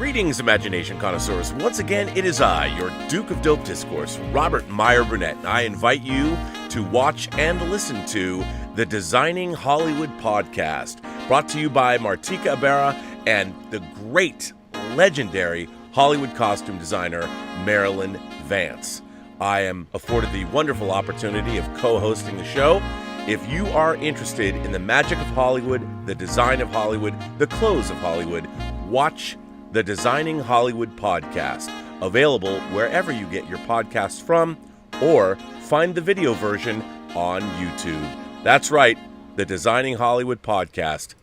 Greetings, imagination connoisseurs. Once again, it is I, your Duke of Dope Discourse, Robert Meyer Burnett, and I invite you to watch and listen to the Designing Hollywood podcast, brought to you by Martika Ibarra and the great, legendary Hollywood costume designer, Marilyn Vance. I am afforded the wonderful opportunity of co-hosting the show. If you are interested in the magic of Hollywood, the design of Hollywood, the clothes of Hollywood, watch the Designing Hollywood podcast, available wherever you get your podcasts from, or find the video version on YouTube. That's right, the Designing Hollywood podcast.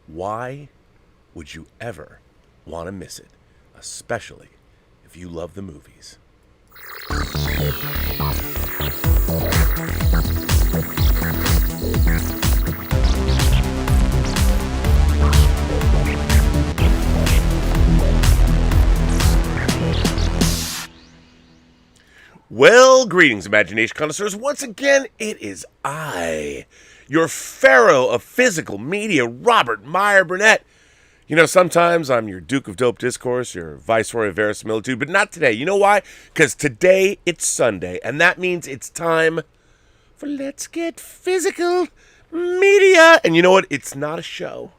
Why would you ever want to miss it? Especially if you love the movies. Well, greetings, imagination connoisseurs. Once again, it is I, your pharaoh of physical media, Robert Meyer Burnett. You know, sometimes I'm your Duke of Dope Discourse, your Viceroy of Verisimilitude, but not today. You know why? Because today it's Sunday, and that means it's time for Let's Get Physical Media. And you know what? It's not a show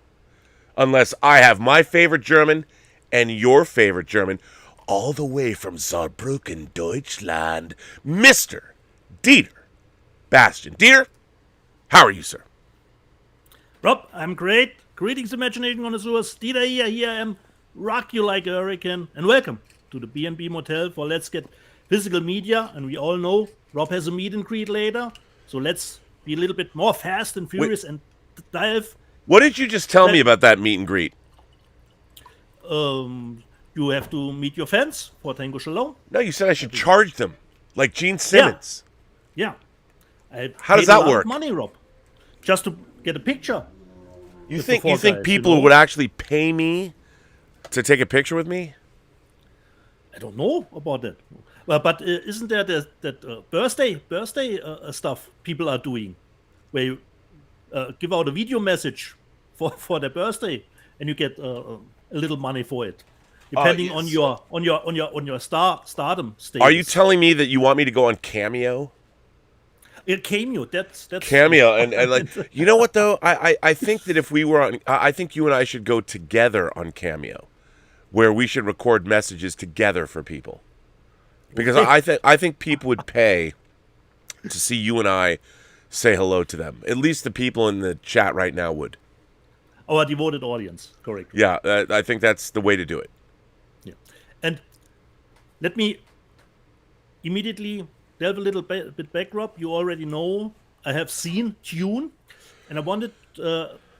unless I have my favorite German and your favorite German, all the way from Saarbrücken, Deutschland, Mr. Dieter Bastian. Dieter, how are you, sir? Rob, I'm great. Greetings, imagination connoisseurs. Dieter here. Here I am. Rock you like a hurricane. And welcome to the B&B Motel for Let's Get Physical Media. And we all know Rob has a meet and greet later. So let's be a little bit more fast and furious and dive. What did you just tell me about that meet and greet? You have to meet your fans for Tango Shalom. No, you said I should charge them, like Gene Simmons. Yeah. How does that work? Money, Rob, just to get a picture. You think people would actually pay me to take a picture with me? I don't know about that. Well, but isn't there that birthday stuff people are doing, where you give out a video message for their birthday, and you get a little money for it, depending on your stardom status. Are you telling me that you want me to go on Cameo? Cameo, that's Cameo, and like, you know what though? I think that if we were on, I think you and I should go together on Cameo, where we should record messages together for people, because I think people would pay to see you and I say hello to them. At least the people in the chat right now would. Our devoted audience, correct? Yeah, I think that's the way to do it. Yeah, and let me immediately delve a little bit back, Rob. You already know I have seen Dune, and I wanted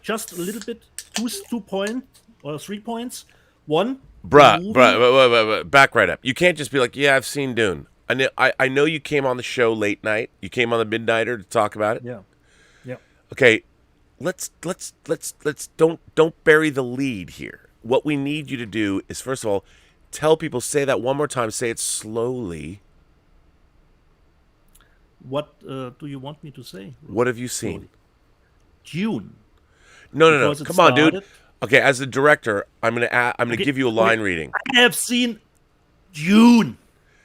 just a little bit, 2 points or 3 points. One, bruh, back right up. You can't just be like, yeah, I've seen Dune. I know you came on the show late night. You came on the Midnighter to talk about it. Yeah. Okay, let's don't bury the lead here. What we need you to do is, first of all, tell people, say that one more time, say it slowly. What do you want me to say? What have you seen? Dune. No. Come on, dude. Okay, as the director, I'm gonna give you a line reading. I have seen Dune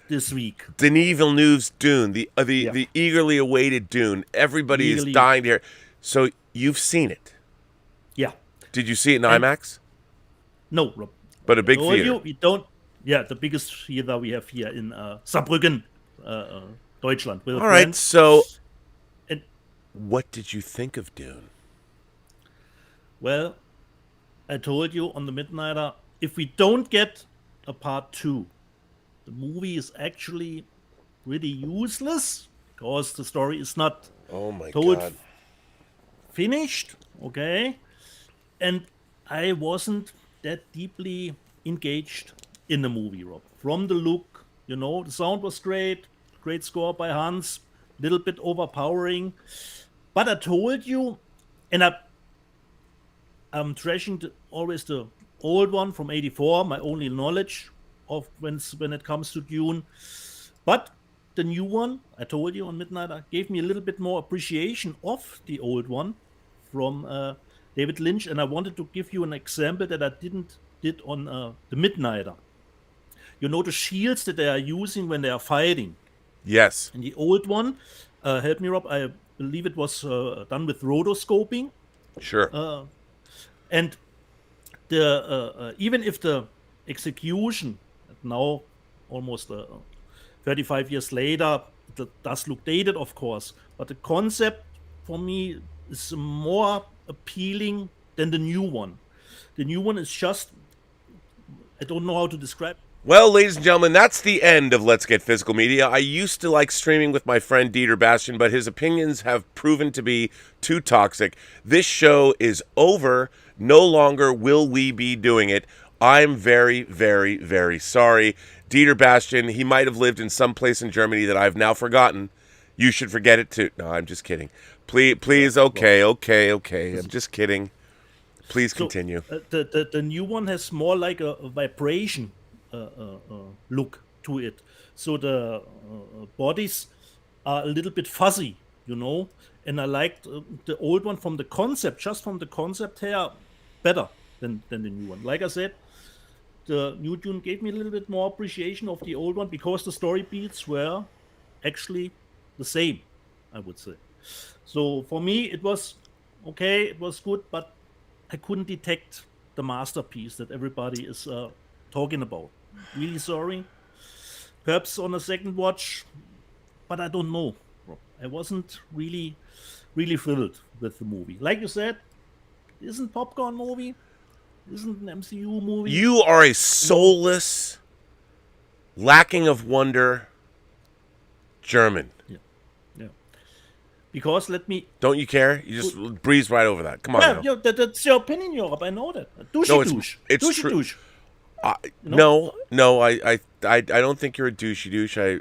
this week. Denis Villeneuve's Dune, the eagerly awaited Dune. Everybody is dying to hear. So you've seen it. Yeah. Did you see it in IMAX? No, Rob. But a big theater. We don't. Yeah, the biggest theater we have here in Saarbrücken, Deutschland. All right, so what did you think of Dune? Well, I told you on the Midnighter, if we don't get a part 2, the movie is actually pretty useless, because the story is not God. Finished, okay? And I wasn't that deeply engaged in the movie, Rob. From the look, the sound was great score by Hans, little bit overpowering. But I told you, and I'm trashing always the old one from '84, my only knowledge of when it comes to Dune. But the new one, I told you on Midnighter, gave me a little bit more appreciation of the old one from David Lynch, and I wanted to give you an example that I didn't did on the Midnighter. You know the shields that they are using when they are fighting. Yes. And the old one, help me, Rob. I believe it was done with rotoscoping, Sure. and the even if the execution now almost 35 years later, that does look dated, of course, but the concept for me is more appealing than the new one. The new one is just, I don't know how to describe. Well, ladies and gentlemen, that's the end of Let's Get Physical Media. I used to like streaming with my friend Dieter Bastian, but his opinions have proven to be too toxic. This show is over. No longer will we be doing it. I'm very, very, very sorry. Dieter Bastian, he might have lived in some place in Germany that I've now forgotten. You should forget it too. No, I'm just kidding. Please, okay. I'm just kidding. Please continue. The new one has more like a vibration look to it. So the bodies are a little bit fuzzy, and I liked the old one from the concept, just from the concept here, better than the new one. Like I said, the new Dune gave me a little bit more appreciation of the old one because the story beats were actually the same, I would say. So for me, it was okay, it was good, but I couldn't detect the masterpiece that everybody is talking about. Really sorry. Perhaps on a second watch, but I don't know. I wasn't really thrilled with the movie. Like you said, it isn't popcorn movie. It isn't an MCU movie. You are a soulless, lacking of wonder German. Yeah. Because let me... Don't you care? You just breeze right over that. Come on. Yeah, that's your opinion, Europe. I know that. It's true. No, I don't think you're a douche.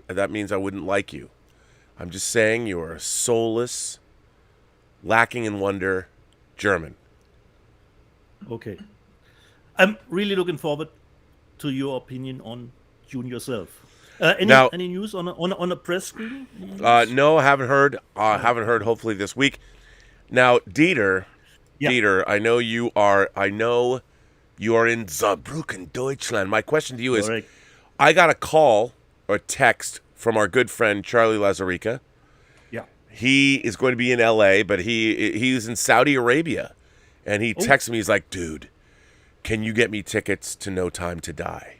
That means I wouldn't like you. I'm just saying you are a soulless, lacking in wonder German. Okay. I'm really looking forward to your opinion on Dune yourself. Any news on a press screening? No, haven't heard. Haven't heard. Hopefully this week. Now, Dieter, I know you are in Saarbrücken, Deutschland. My question to you is, Correct. I got a call or a text from our good friend Charlie Lazarica. Yeah. He is going to be in L.A., but he's in Saudi Arabia, and he texted me. He's like, "Dude, can you get me tickets to No Time to Die?"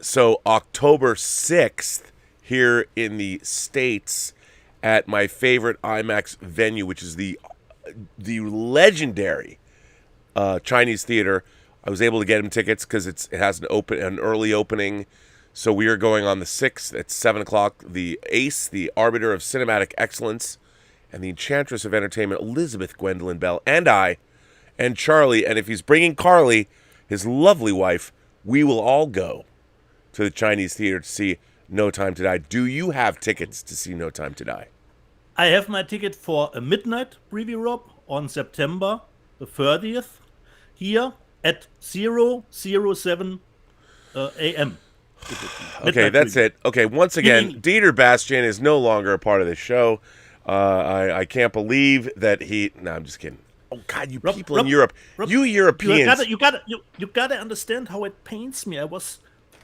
So October 6th here in the States at my favorite IMAX venue, which is the legendary Chinese theater. I was able to get him tickets because it has an early opening. So we are going on the 6th at 7 o'clock. The Ace, the Arbiter of Cinematic Excellence, and the Enchantress of Entertainment, Elizabeth Gwendolyn Bell, and I, and Charlie, and if he's bringing Carly, his lovely wife, we will all go to the Chinese theater to see No Time to Die. Do you have tickets to see No Time to Die? I have my ticket for a midnight preview, Rob, on September the 30th here at 0:07 a.m. Okay, that's it. Okay, once again, Dieter Bastian is no longer a part of this show. I can't believe that he... No, I'm just kidding. Oh, God, you people in Europe. You Europeans... You gotta understand how it pains me.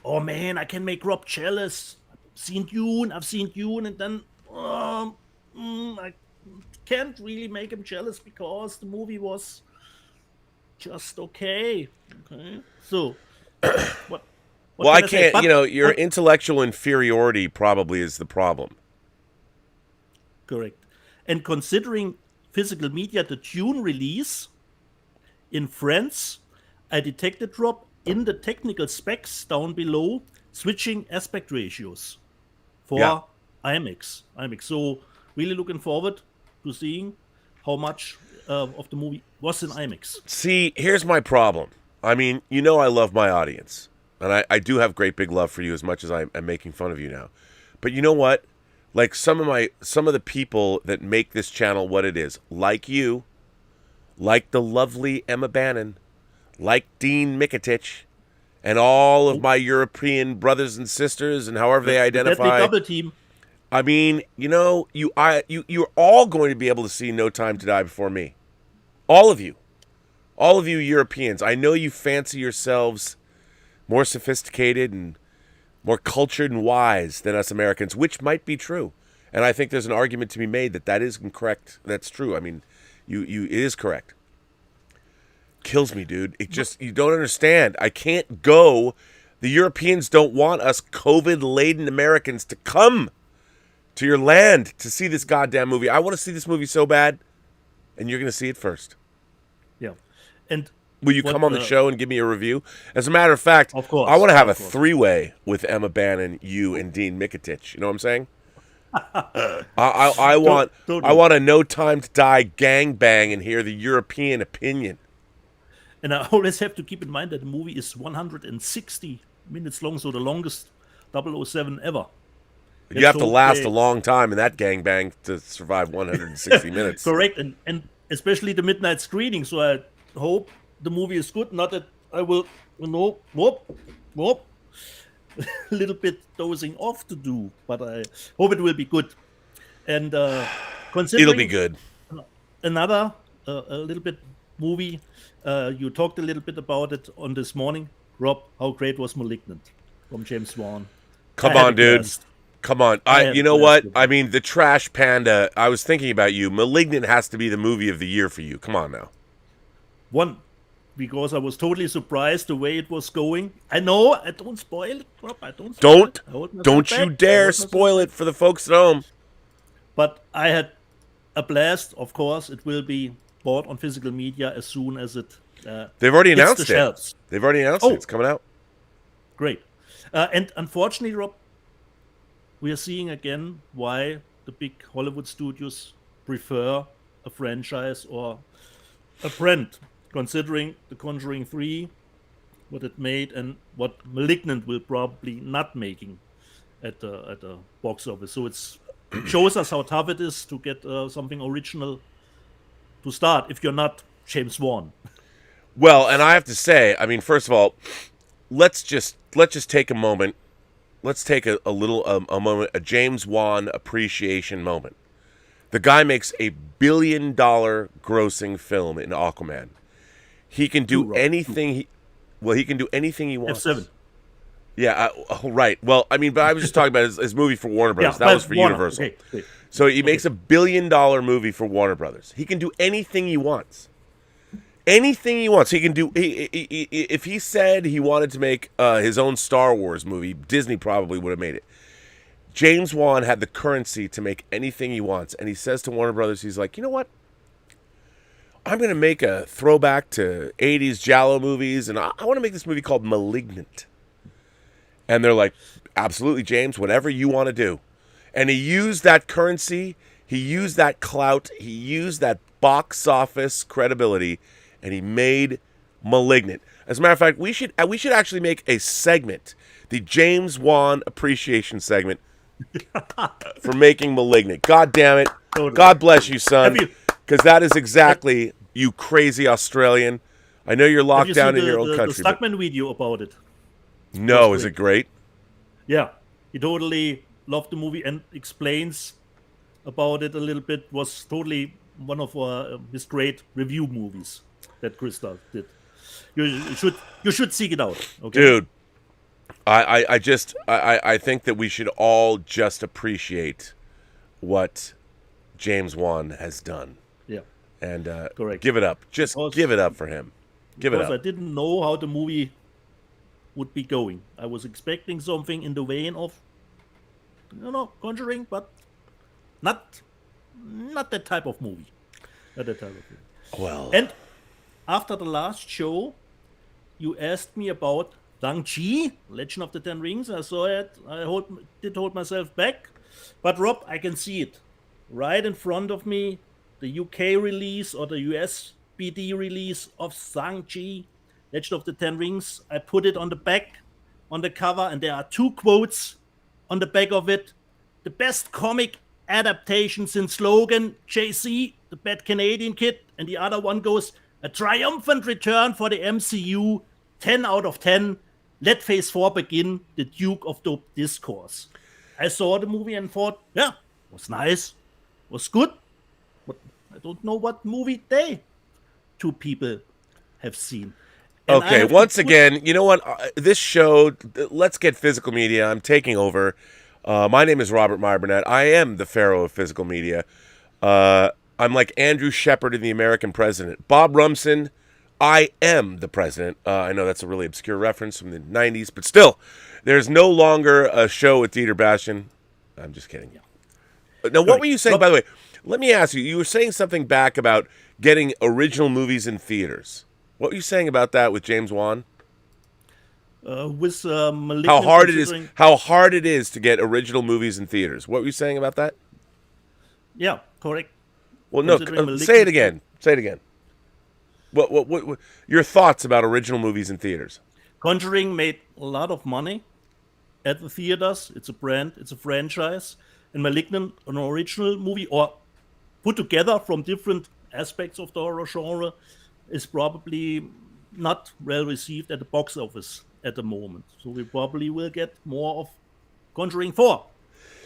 Oh, man, I can make Rob jealous. I've seen Dune, and then... I can't really make him jealous because the movie was just okay. So, what well, I can't, your intellectual inferiority probably is the problem. Correct. And considering physical media, the Dune release in France, I detected, Rob, in the technical specs down below, switching aspect ratios for IMAX. So, really looking forward to seeing how much of the movie was in IMAX. See, here's my problem. I mean, I love my audience. And I do have great big love for you as much as I'm making fun of you now. But you know what? Like some of the people that make this channel what it is, like you, like the lovely Emma Bannon, like Dean Mikitich, and all of my European brothers and sisters, and however they identify. Double team. I mean, you're all going to be able to see No Time to Die before me. All of you. all of you Europeans, I know you fancy yourselves more sophisticated and more cultured and wise than us Americans, which might be true. And I think there's an argument to be made that that is incorrect. That's true. I mean, it is correct. Kills me, dude. It just, you don't understand. I can't go. The Europeans don't want us COVID-laden Americans to come to your land to see this goddamn movie. I want to see this movie so bad, and you're going to see it first. Yeah. And will you come on the show and give me a review? As a matter of fact, of course, I want to have a three-way with Emma Bannon, you, and Dean Mikitich. You know what I'm saying? I want a No Time to Die gangbang and hear the European opinion. And I always have to keep in mind that the movie is 160 minutes long, so the longest 007 ever. You have to last a long time in that gangbang to survive 160 minutes. Correct, and especially the midnight screening. So I hope the movie is good. Not that I will, whoop, a little bit dozing off to do, but I hope it will be good. And considering it'll be good. Another a little bit movie. You talked a little bit about it on this morning, Rob. How great was Malignant from James Wan? Come on, dude. Come on. You know what? I mean, the Trash Panda, I was thinking about you. Malignant has to be the movie of the year for you. Come on now. One, because I was totally surprised the way it was going. I know, I don't spoil it, Rob. I don't spoil it. Don't you dare spoil it for the folks at home. But I had a blast. Of course, it will be bought on physical media as soon as it they've already announced it. Shelves. They've already announced it. It's coming out. Great. And unfortunately, Rob, we are seeing again why the big Hollywood studios prefer a franchise or a brand, considering The Conjuring 3, what it made, and what Malignant will probably not making at the box office. So it shows us how tough it is to get something original to start if you're not James Wan. Well, and I have to say, I mean, first of all, let's just take a moment. Let's take a moment, a James Wan appreciation moment. The guy makes $1 billion grossing film in Aquaman. He can do anything. He can do anything he wants. F7. Yeah, right. Well, I mean, but I was just talking about his movie for Warner Brothers. That was for Warner. Universal. Okay. So he makes $1 billion movie for Warner Brothers. He can do anything he wants. Anything he wants. He can do. If he said he wanted to make his own Star Wars movie, Disney probably would have made it. James Wan had the currency to make anything he wants, and he says to Warner Brothers, he's like, you know what? I'm going to make a throwback to 80s Giallo movies, and I want to make this movie called Malignant. And they're like, absolutely, James, whatever you want to do. And he used that currency, he used that clout, he used that box office credibility, and he made Malignant. As a matter of fact, we should actually make a segment, the James Wan appreciation segment for making Malignant. God damn it. Totally. God bless you, son. Because that is exactly you crazy Australian. I know you're locked down in your own country. The Stuckman video about it. No, is it great? Yeah. He totally loved the movie and explains about it a little bit. Was totally one of his great review movies that Krista did. You should seek it out. Okay? Dude, I think that we should all just appreciate what James Wan has done. Yeah. And correct. Give it up. Just give it up for him. Give it up. I didn't know how the movie would be going. I was expecting something in the vein of, Conjuring, but not that type of movie. Not that type of movie. Well. And after the last show, you asked me about Shang-Chi, Legend of the Ten Rings. I saw it. I did hold myself back. But Rob, I can see it right in front of me. The UK release or the US BD release of Shang-Chi, Legend of the Ten Rings. I put it on the back, on the cover, and there are 2 quotes on the back of it. The best comic adaptation since Logan, JC, the Bad Canadian Kid, and the other one goes, a triumphant return for the MCU, 10 out of 10. Let Phase 4 begin, the Duke of Dope Discourse. I saw the movie and thought, yeah, was nice, was good, but I don't know what movie they 2 people have seen. And I Okay, have to once put- again, you know what? This show, let's get physical media. I'm taking over. My name is Robert Meyer Burnett. I am the pharaoh of physical media. I'm like Andrew Shepard in The American President. Bob Rumson, I am the president. I know that's a really obscure reference from the 90s, but still, there's no longer a show with Dieter Bastian. I'm just kidding. Now, what were you saying, by the way? Let me ask you. You were saying something back about getting original movies in theaters. What were you saying about that with James Wan? with Malignant. How hard it is to get original movies in theaters. What were you saying about that? Yeah, correct. Well, no. Considering Say it again. Say it again. What your thoughts about original movies in theaters? Conjuring made a lot of money at the theaters. It's a brand. It's a franchise. And Malignant, an original movie, or put together from different aspects of the horror genre, is probably not well received at the box office at the moment. So we probably will get more of Conjuring 4.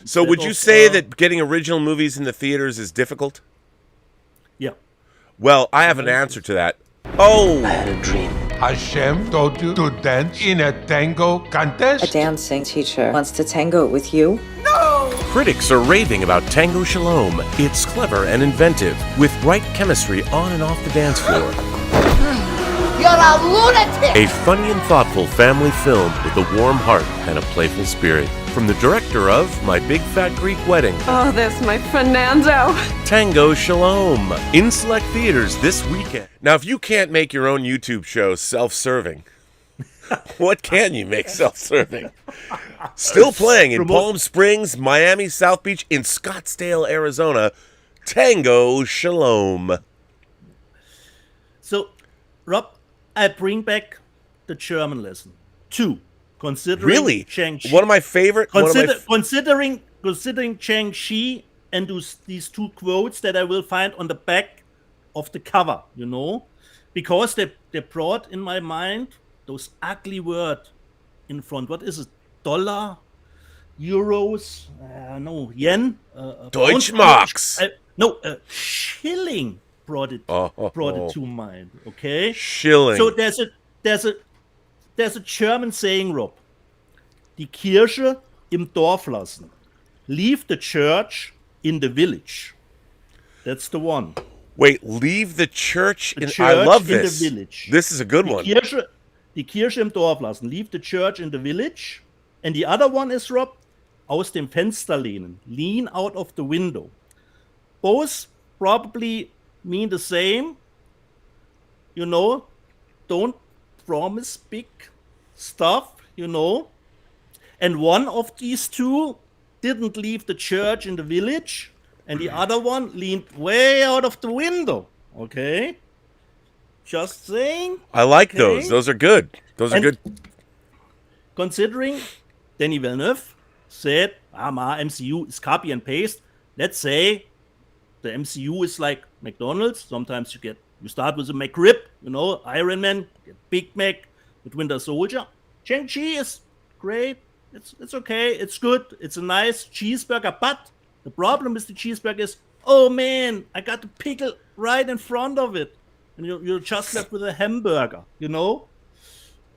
So would you say that getting original movies in the theaters is difficult? Yeah. Well, I have an answer to that. Oh! I had a dream. Hashem told you to dance in a tango contest? A dancing teacher wants to tango with you? Critics are raving about Tango Shalom. It's clever and inventive, with right chemistry on and off the dance floor. You're a lunatic! A funny and thoughtful family film with a warm heart and a playful spirit. From the director of My Big Fat Greek Wedding, Oh, that's my Fernando. Tango Shalom, in select theaters this weekend. Now, if you can't make your own YouTube show self-serving, what can you make self-serving? Still playing in Palm Springs, Miami, South Beach, in Scottsdale, Arizona, Tango Shalom. So, Rob, I bring back the German lesson. 2. Considering Really? Shang-Chi. One of my favorite... Considering Shang-Chi and these 2 quotes that I will find on the back of the cover, because they brought in my mind those ugly words in front. What is it? Dollar? Euros? No, yen? Deutschmarks. Shilling brought it to mind. Okay, Shilling. So there's a German saying, Rob. Die Kirche im Dorf lassen. Leave the church in the village. That's the one. Wait, leave the church The in... church I love in this. the village. This is a good one. Die Kirche im Dorf lassen. Leave the church in the village. And the other one is, Rob, aus dem Fenster lehnen. Lean out of the window. Both probably mean the same. Don't promise big stuff, And one of these 2 didn't leave the church in the village. And the other one leaned way out of the window. Okay? Just saying. I like Okay. those. Those are good. Those are good. Considering Denis Villeneuve said, MCU is copy and paste. Let's say the MCU is like McDonald's. Sometimes you start with a McRib, Iron Man, get Big Mac with Winter Soldier. Shang-Chi is great. It's okay. It's good. It's a nice cheeseburger. But the problem with the cheeseburger is, oh man, I got the pickle right in front of it. And you're just left with a hamburger,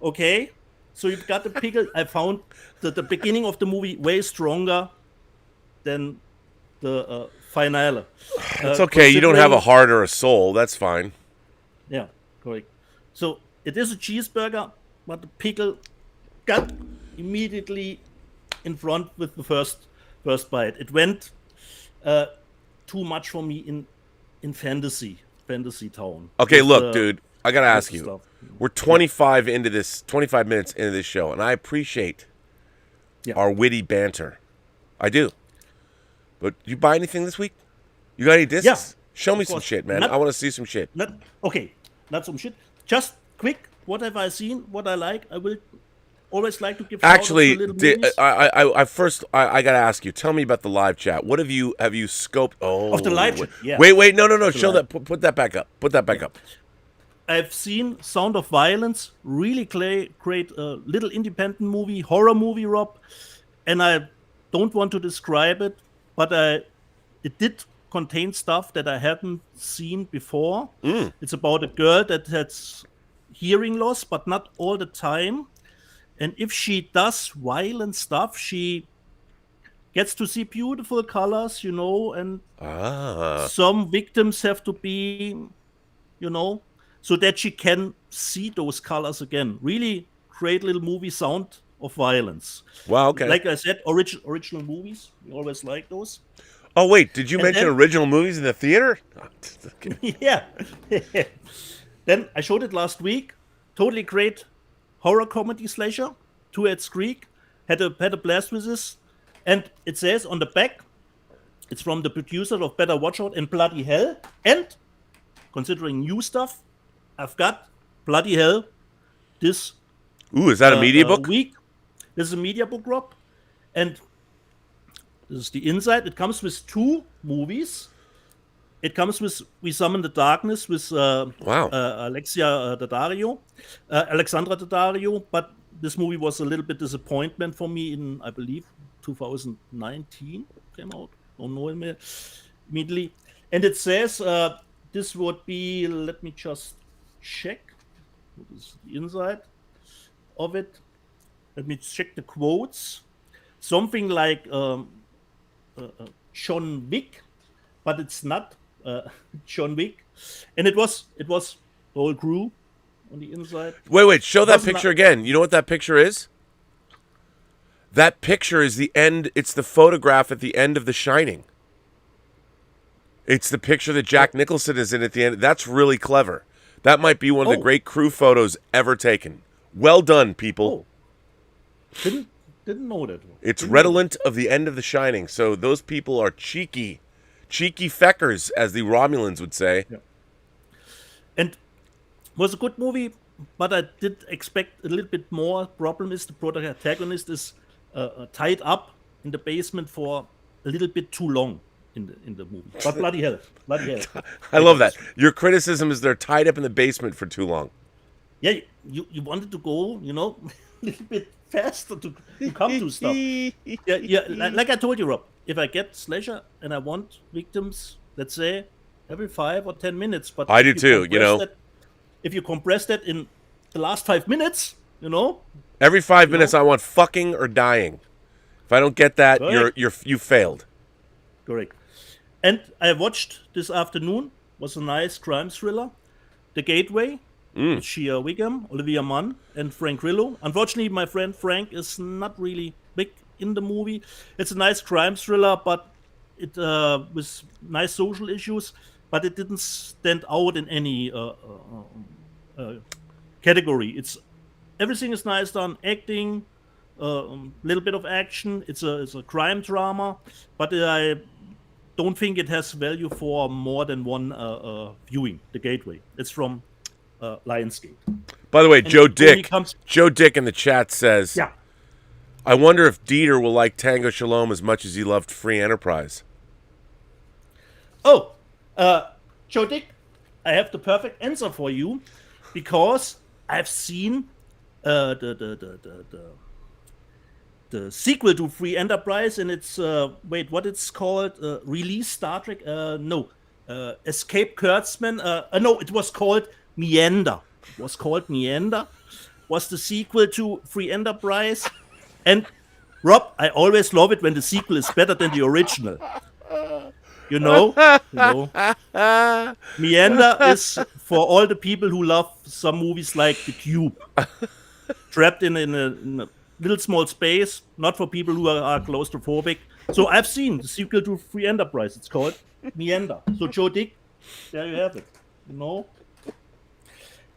Okay? So you've got the pickle. I found that the beginning of the movie way stronger than the finale. It's okay. You don't have a heart or a soul. That's fine. Yeah, correct. So it is a cheeseburger, but the pickle got immediately in front with the first bite. It went too much for me in fantasy town. Okay, With, look, dude. I gotta ask you. stuff. We're 25 minutes into this show, and I appreciate our witty banter. I do. But you buy anything this week? You got any discs? Yeah, Show me of some course. shit, man. Not- I want to see some shit. Not some shit. Just quick. What have I seen? What I like? I will always like to give. Actually, shout-outs to little movies. I gotta ask you. Tell me about the live chat. What have you scoped? Oh, Of the live chat, yeah. Wait, no. Show live. that. Put that back up. Put that back up. I've seen Sound of Violence, really great little independent movie, horror movie, Rob. And I don't want to describe it, but it did contain stuff that I hadn't seen before. It's about a girl that has hearing loss, but not all the time. And if she does violent stuff, she gets to see beautiful colors, and some victims have to be, so that she can see those colors again. Really great little movie sound of violence. Wow, okay. Like I said, original movies. We always like those. Oh, wait, did you mention original movies in the theater? Yeah. Then I showed it last week. Totally great horror comedy slasher. Two-Heads Creek. Had a blast with this. And it says on the back, it's from the producer of Better Watch Out and Bloody Hell. And considering new stuff, I've got Bloody Hell this Ooh, is that a media book? week. This is a media book, Rob. And this is the inside. It comes with 2 movies. It comes with We Summon the Darkness with Alexandra Daddario. But this movie was a little bit disappointment for me in, I believe, 2019 came out. Don't know immediately. And it says this would be, let me just check. What is the inside of it? Let me check the quotes. Something like John Wick, but it's not John Wick. And it was the whole crew on the inside. Wait, show that picture again. You know what that picture is? That picture is the end. It's the photograph at the end of The Shining. It's the picture that Jack Nicholson is in at the end. That's really clever. That might be one of the great crew photos ever taken. Well done, people. Didn't know that. It's redolent of the end of The Shining. So those people are cheeky feckers, as the Romulans would say. Yeah. And it was a good movie, but I did expect a little bit more. Problem is the protagonist is tied up in the basement for a little bit too long in the movie. But bloody hell. I love that. Your criticism is they're tied up in the basement for too long. Yeah, you wanted to go, a little bit faster to come to stuff. Yeah, like I told you, Rob, if I get slasher and I want victims, let's say, every 5 or 10 minutes. But I do too, if you compress that in the last 5 minutes, Every 5 minutes I want fucking or dying. If I don't get that, Correct. you failed. Correct. And I watched this afternoon, was a nice crime thriller, The Gateway, with Shea Wiggum, Olivia Munn, and Frank Grillo. Unfortunately, my friend Frank is not really big in the movie. It's a nice crime thriller, but it with nice social issues, but it didn't stand out in any category. Everything is nice done, acting, little bit of action. It's a crime drama, but I don't think it has value for more than one viewing. The Gateway. It's from Lionsgate. By the way, Joe Dick in the chat says, Yeah. I wonder if Dieter will like Tango Shalom as much as he loved Free Enterprise. Oh, Joe Dick, I have the perfect answer for you, because I've seen the sequel to Free Enterprise, and it's what it's called? Release Star Trek? Escape Kurtzman? No, it was called Meander. Was the sequel to Free Enterprise, and Rob, I always love it when the sequel is better than the original. Meander is for all the people who love some movies like The Cube. Trapped in a little small space, not for people who are claustrophobic. So I've seen the sequel to Free Enterprise. It's called Meander. So Joe Dick, there you have it.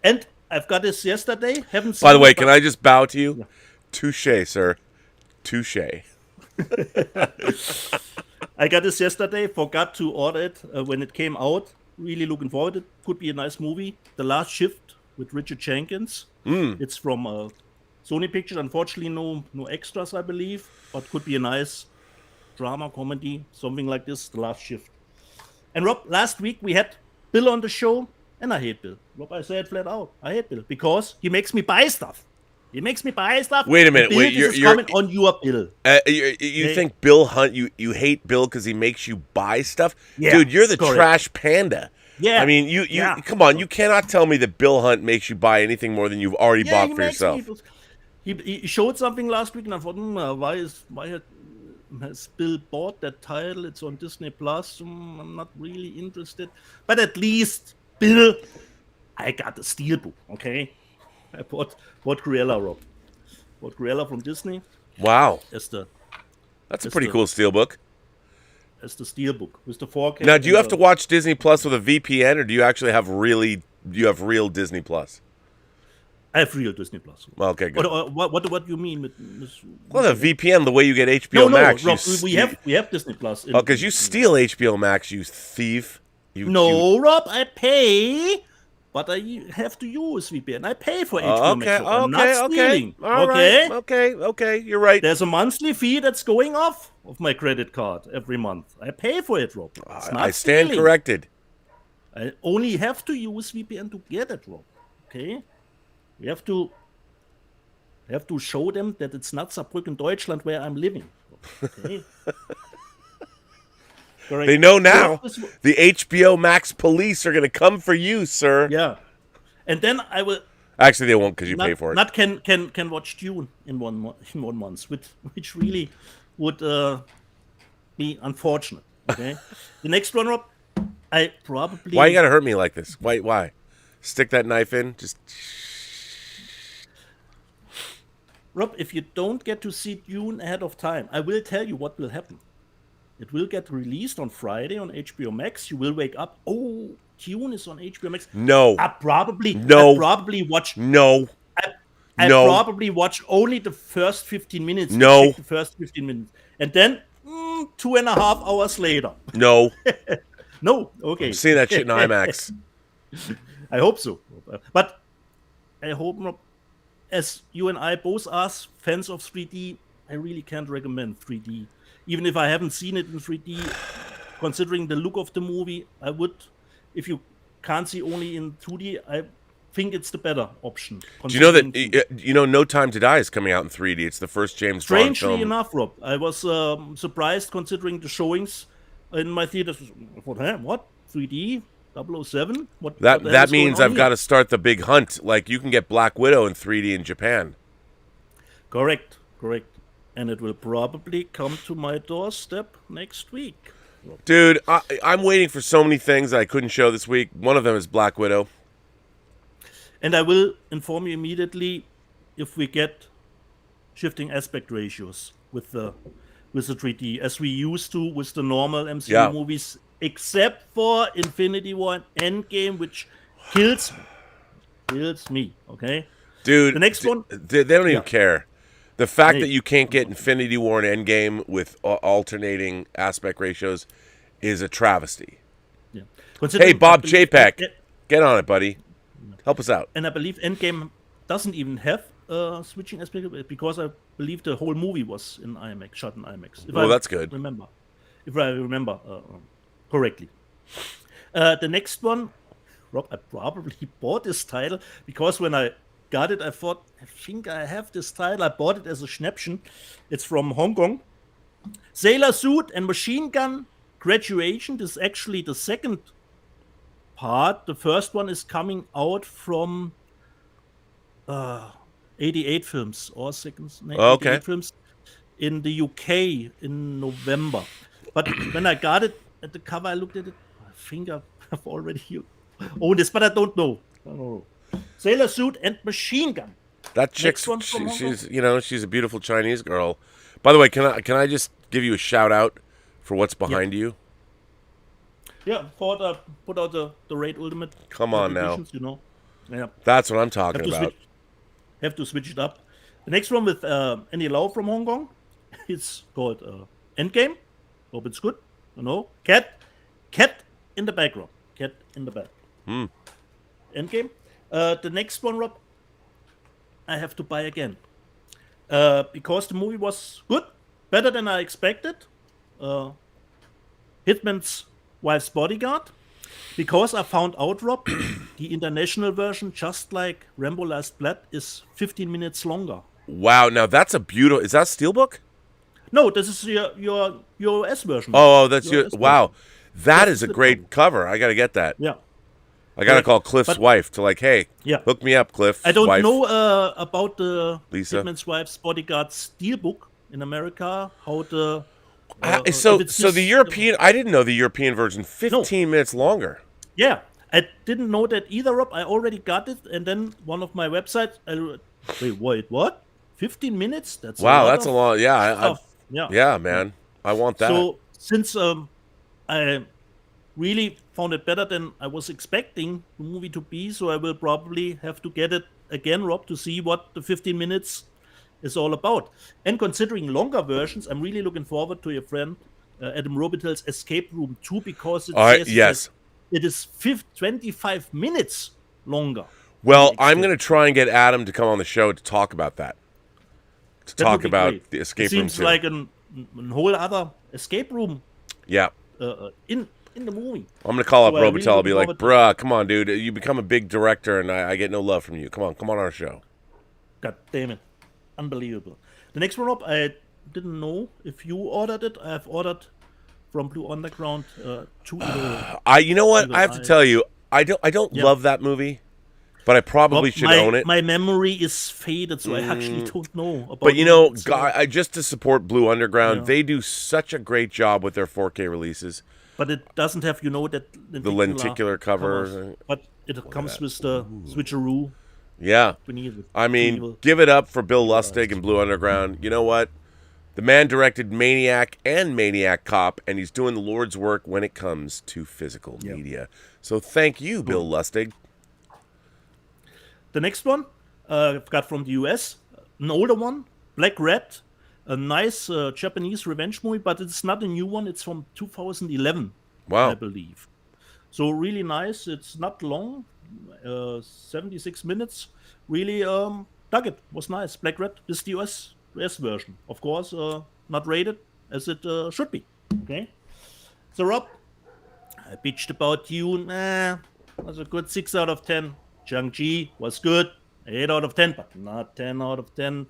And I've got this yesterday. Haven't seen. By the way, can I just bow to you? Yeah. Touche, sir. Touche. I got this yesterday. Forgot to order it when it came out. Really looking forward. It could be a nice movie. The Last Shift with Richard Jenkins. It's from Sony Pictures. Unfortunately, no extras, I believe, but could be a nice drama, comedy, something like this. The Last Shift. And Rob, last week we had Bill on the show, and I hate Bill. Rob, I say it flat out. I hate Bill because he makes me buy stuff. Wait a minute. You're coming on your bill. You think Bill Hunt? You hate Bill because he makes you buy stuff? Yeah, dude, you're the correct. trash panda. Yeah. I mean, you come on, you cannot tell me that Bill Hunt makes you buy anything more than you've already bought he for makes yourself. me- He showed something last week, and I thought, why has Bill bought that title? It's on Disney Plus. I'm not really interested. But at least, Bill, I got the Steelbook, okay? I bought Cruella, Rob. Bought Cruella from Disney Wow, as the that's a It's pretty the- cool Steelbook. Steelbook with the 4K. Now, do you and have to watch Disney Plus with a VPN, or do you actually have real Disney Plus? I have real Disney Plus. Okay, good. What do you mean with Well, the VPN, the way you get HBO No, Max. Rob, we have Disney Plus. Oh, because you steal HBO Max, you thief. No, Rob, I pay, but I have to use VPN. I pay for HBO Max. Rob. I'm not stealing. All okay? right. Okay. You're right. There's a monthly fee that's going off of my credit card every month. I pay for it, Rob. It's not I stand stealing. corrected. I only have to use VPN to get it, Rob. Okay? We have to show them that it's not Saarbrücken, Deutschland, where I'm living. Okay? Correct. They know now. The HBO Max police are going to come for you, sir. Yeah. And then I will Actually, they won't because you pay for it. not can watch Dune in 1 month, which really would be unfortunate. Okay. The next one, Rob, I probably. Why you got to hurt me like this? Why? Stick that knife in? Just. Rob, if you don't get to see Dune ahead of time, I will tell you what will happen. It will get released on Friday on HBO Max. You will wake up. Oh, Dune is on HBO Max. No. I probably watch. No. I No. probably watch only the first 15 minutes. No. Check the first 15 minutes. And then 2.5 hours later. No. No, okay. I'm seeing that shit in IMAX. I hope so. But I hope, as you and I both are fans of 3D, I really can't recommend 3D. Even if I haven't seen it in 3D, considering the look of the movie, I would. If you can't see only in 2D, I think it's the better option. Do you know that No Time to Die is coming out in 3D? It's the first James Bond film. Strangely enough, Rob, I was surprised considering the showings in my theaters. I thought, what? 3D? 007? What the hell That is going means on I've here? got to start the big hunt. Like, you can get Black Widow in 3D in Japan. Correct. And it will probably come to my doorstep next week. Dude, I'm waiting for so many things that I couldn't show this week. One of them is Black Widow. And I will inform you immediately if we get shifting aspect ratios with the 3D, as we used to with the normal MCU movies, except for Infinity War and Endgame, which kills me. Okay, Dude, the next one, they don't even care. The fact Hey. that you can't get Infinity War and Endgame with alternating aspect ratios is a travesty. yeah. Hey, Bob I believe- JPEG, get on it, buddy. Help us out. And I believe Endgame doesn't even have switching aspect because I believe the whole movie was in IMAX, shot in IMAX. Well, that's good. If I remember correctly. The next one, Rob, I probably bought this title because when I got it, I thought, I think I have this title. I bought it as a Schnäppchen. It's from Hong Kong. Sailor Suit and Machine Gun Graduation. This is actually the second part. The first one is coming out from 88 films or seconds. Okay. 88 films in the UK in November. But when I got it at the cover, I looked at it. I think I've already owned this, but I don't know. Sailor Suit and Machine Gun. That chick's one from Hong she's a beautiful Chinese girl. By the way, can I just give you a shout out for what's behind you? Yeah, put out the Raid Ultimate. Come on now. editions, Yeah. That's what I'm talking about. Have to switch it up. The next one with Andy Lau from Hong Kong. It's called Endgame. Hope it's good. Cat in the background. Cat in the back. Endgame. The next one, Rob, I have to buy again. Because the movie was good. Better than I expected. Hitman's Wife's Bodyguard. Because I found out, Rob, the international version, just like Rambo Last Blood, is 15 minutes longer. Wow, now that's a beautiful. Is that Steelbook? No, this is your US version. Oh, that's Your your. US Wow, That is a great cover. I got to get that. Yeah. I got to call Cliff's wife to like, hey, hook me up, Cliff. I don't wife. know about the Lisa. Hitman's Wife's Bodyguard Steelbook in America. How the so the European, I didn't know the European version 15 minutes longer. Yeah, I didn't know that either, Rob. I already got it, and then one of my websites. Wait, what? 15 minutes? That's that's a long. Yeah, yeah, man. I want that. So since I really found it better than I was expecting the movie to be, so I will probably have to get it again, Rob, to see what the 15 minutes is all about. And considering longer versions, I'm really looking forward to your friend Adam Robitel's Escape Room 2 because it is 25 minutes longer. Well, I'm going to try and get Adam to come on the show to talk about that. To talk about the Escape Room 2. It seems like a whole other escape room. Yeah. In the movie. I'm going to call up Robitel. I'll be like, bruh, come on, dude. You become a big director, and I get no love from you. Come on our show. God damn it. Unbelievable. The next one up, I didn't know if you ordered it. I've ordered from Blue Underground 2. You know what? I have to tell you, I don't love that movie, but I probably should own it. My memory is faded, so I actually don't know about But, you know, just to support Blue Underground, they do such a great job with their 4K releases. But it doesn't have, that the lenticular cover. But it comes with the switcheroo. Yeah. I mean, give it up for Bill Lustig and Blue Underground. You know what? The man directed Maniac and Maniac Cop, and he's doing the Lord's work when it comes to physical media. So thank you, Bill Lustig. The next one I've got from the US, an older one, Black Rat. A nice Japanese revenge movie, but it's not a new one. It's from 2011, I believe. So really nice. It's not long, 76 minutes. Really dug it. Was nice. Black Rat. This is the US version. Of course, not rated as it should be. Okay. So Rob, I bitched about Dune. Was a good 6 out of 10. Shang-Chi was good. 8 out of 10, but not 10 out of 10.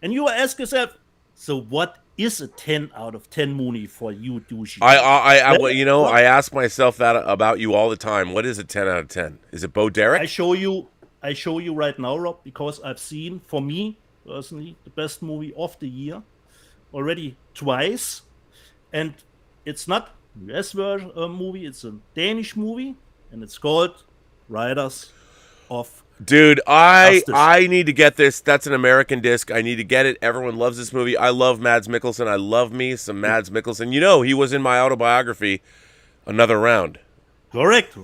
And you ask yourself, so what is a 10 out of 10 movie for you, douchey? I ask myself that about you all the time. What is a 10 out of 10? Is it Bo Derek? I show you right now, Rob, because I've seen, for me personally, the best movie of the year already twice, and it's not a US movie, it's a Danish movie, and it's called Riders of Dude, I need to get this. That's an American disc. I need to get it. Everyone loves this movie. I love Mads Mikkelsen. I love me some Mads Mikkelsen. You know, he was in my autobiography, Another Round. Correct.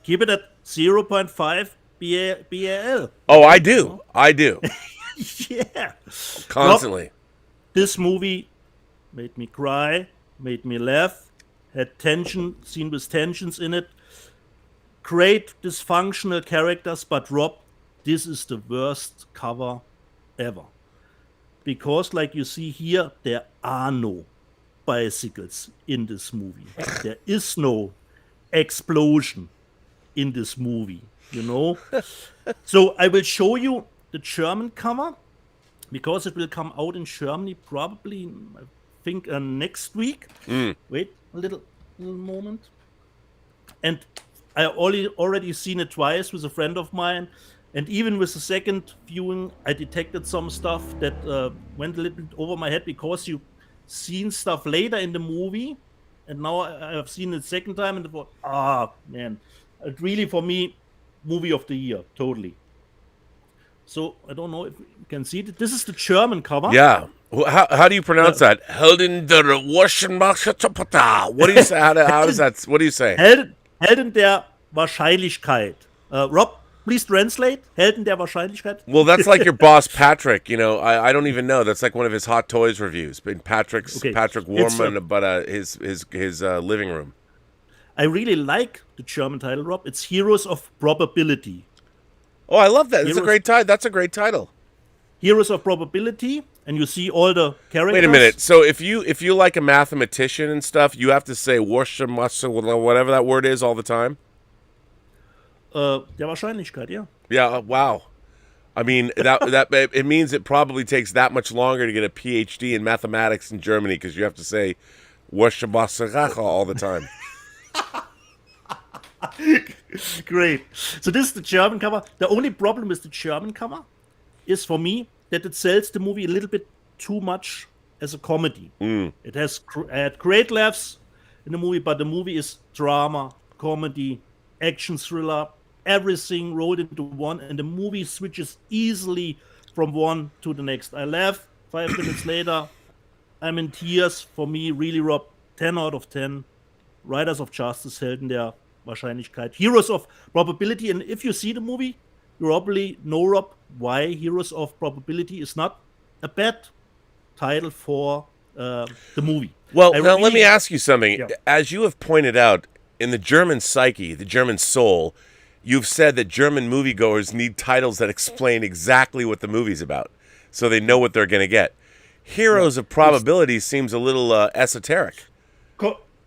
Keep it at 0.5 BAL. Oh, I do. Yeah. Constantly. Rob, this movie made me cry, made me laugh, had tension, scene with tensions in it. Great dysfunctional characters, but Rob, this is the worst cover ever. Because, like you see here, there are no bicycles in this movie. There is no explosion in this movie, So I will show you the German cover, because it will come out in Germany probably, I think, next week. Wait a little moment. And I already seen it twice with a friend of mine, and even with the second viewing, I detected some stuff that went a little bit over my head, because you seen stuff later in the movie, and now I have seen it second time, and I thought, man, it really, for me, movie of the year, totally. So I don't know if you can see it. This is the German cover. Yeah. How do you pronounce that? Helden der Waschenmacher. What do you say? How does that? What do you say? Helden der Wahrscheinlichkeit. Rob, please translate. Helden der Wahrscheinlichkeit. Well, that's like your boss, Patrick. I don't even know. That's like one of his Hot Toys reviews. Patrick Warman, but his living room. I really like the German title, Rob. It's Heroes of Probability. Oh, I love that. That's a great title. That's a great title. Heroes of Probability, and you see all the characters. Wait a minute. So if you like a mathematician and stuff, you have to say whatever that word is all the time? Der Wahrscheinlichkeit, yeah. Yeah, wow. I mean, that it means it probably takes that much longer to get a PhD in mathematics in Germany, because you have to say all the time. Great. So this is the German cover. The only problem with the German cover is for me that it sells the movie a little bit too much as a comedy. It has had great laughs in the movie, but the movie is drama, comedy, action thriller, everything rolled into one, and the movie switches easily from one to the next. I laugh 5 minutes later. I'm in tears. For me, really, Rob, 10 out of 10. Riders of Justice, Helden der Wahrscheinlichkeit, Heroes of Probability. And if you see the movie, you probably know, Rob, why Heroes of Probability is not a bad title for the movie. Well, now let me ask you something. Yeah. As you have pointed out, in the German psyche, the German soul, you've said that German moviegoers need titles that explain exactly what the movie's about, so they know what they're going to get. Heroes of Probability seems a little esoteric.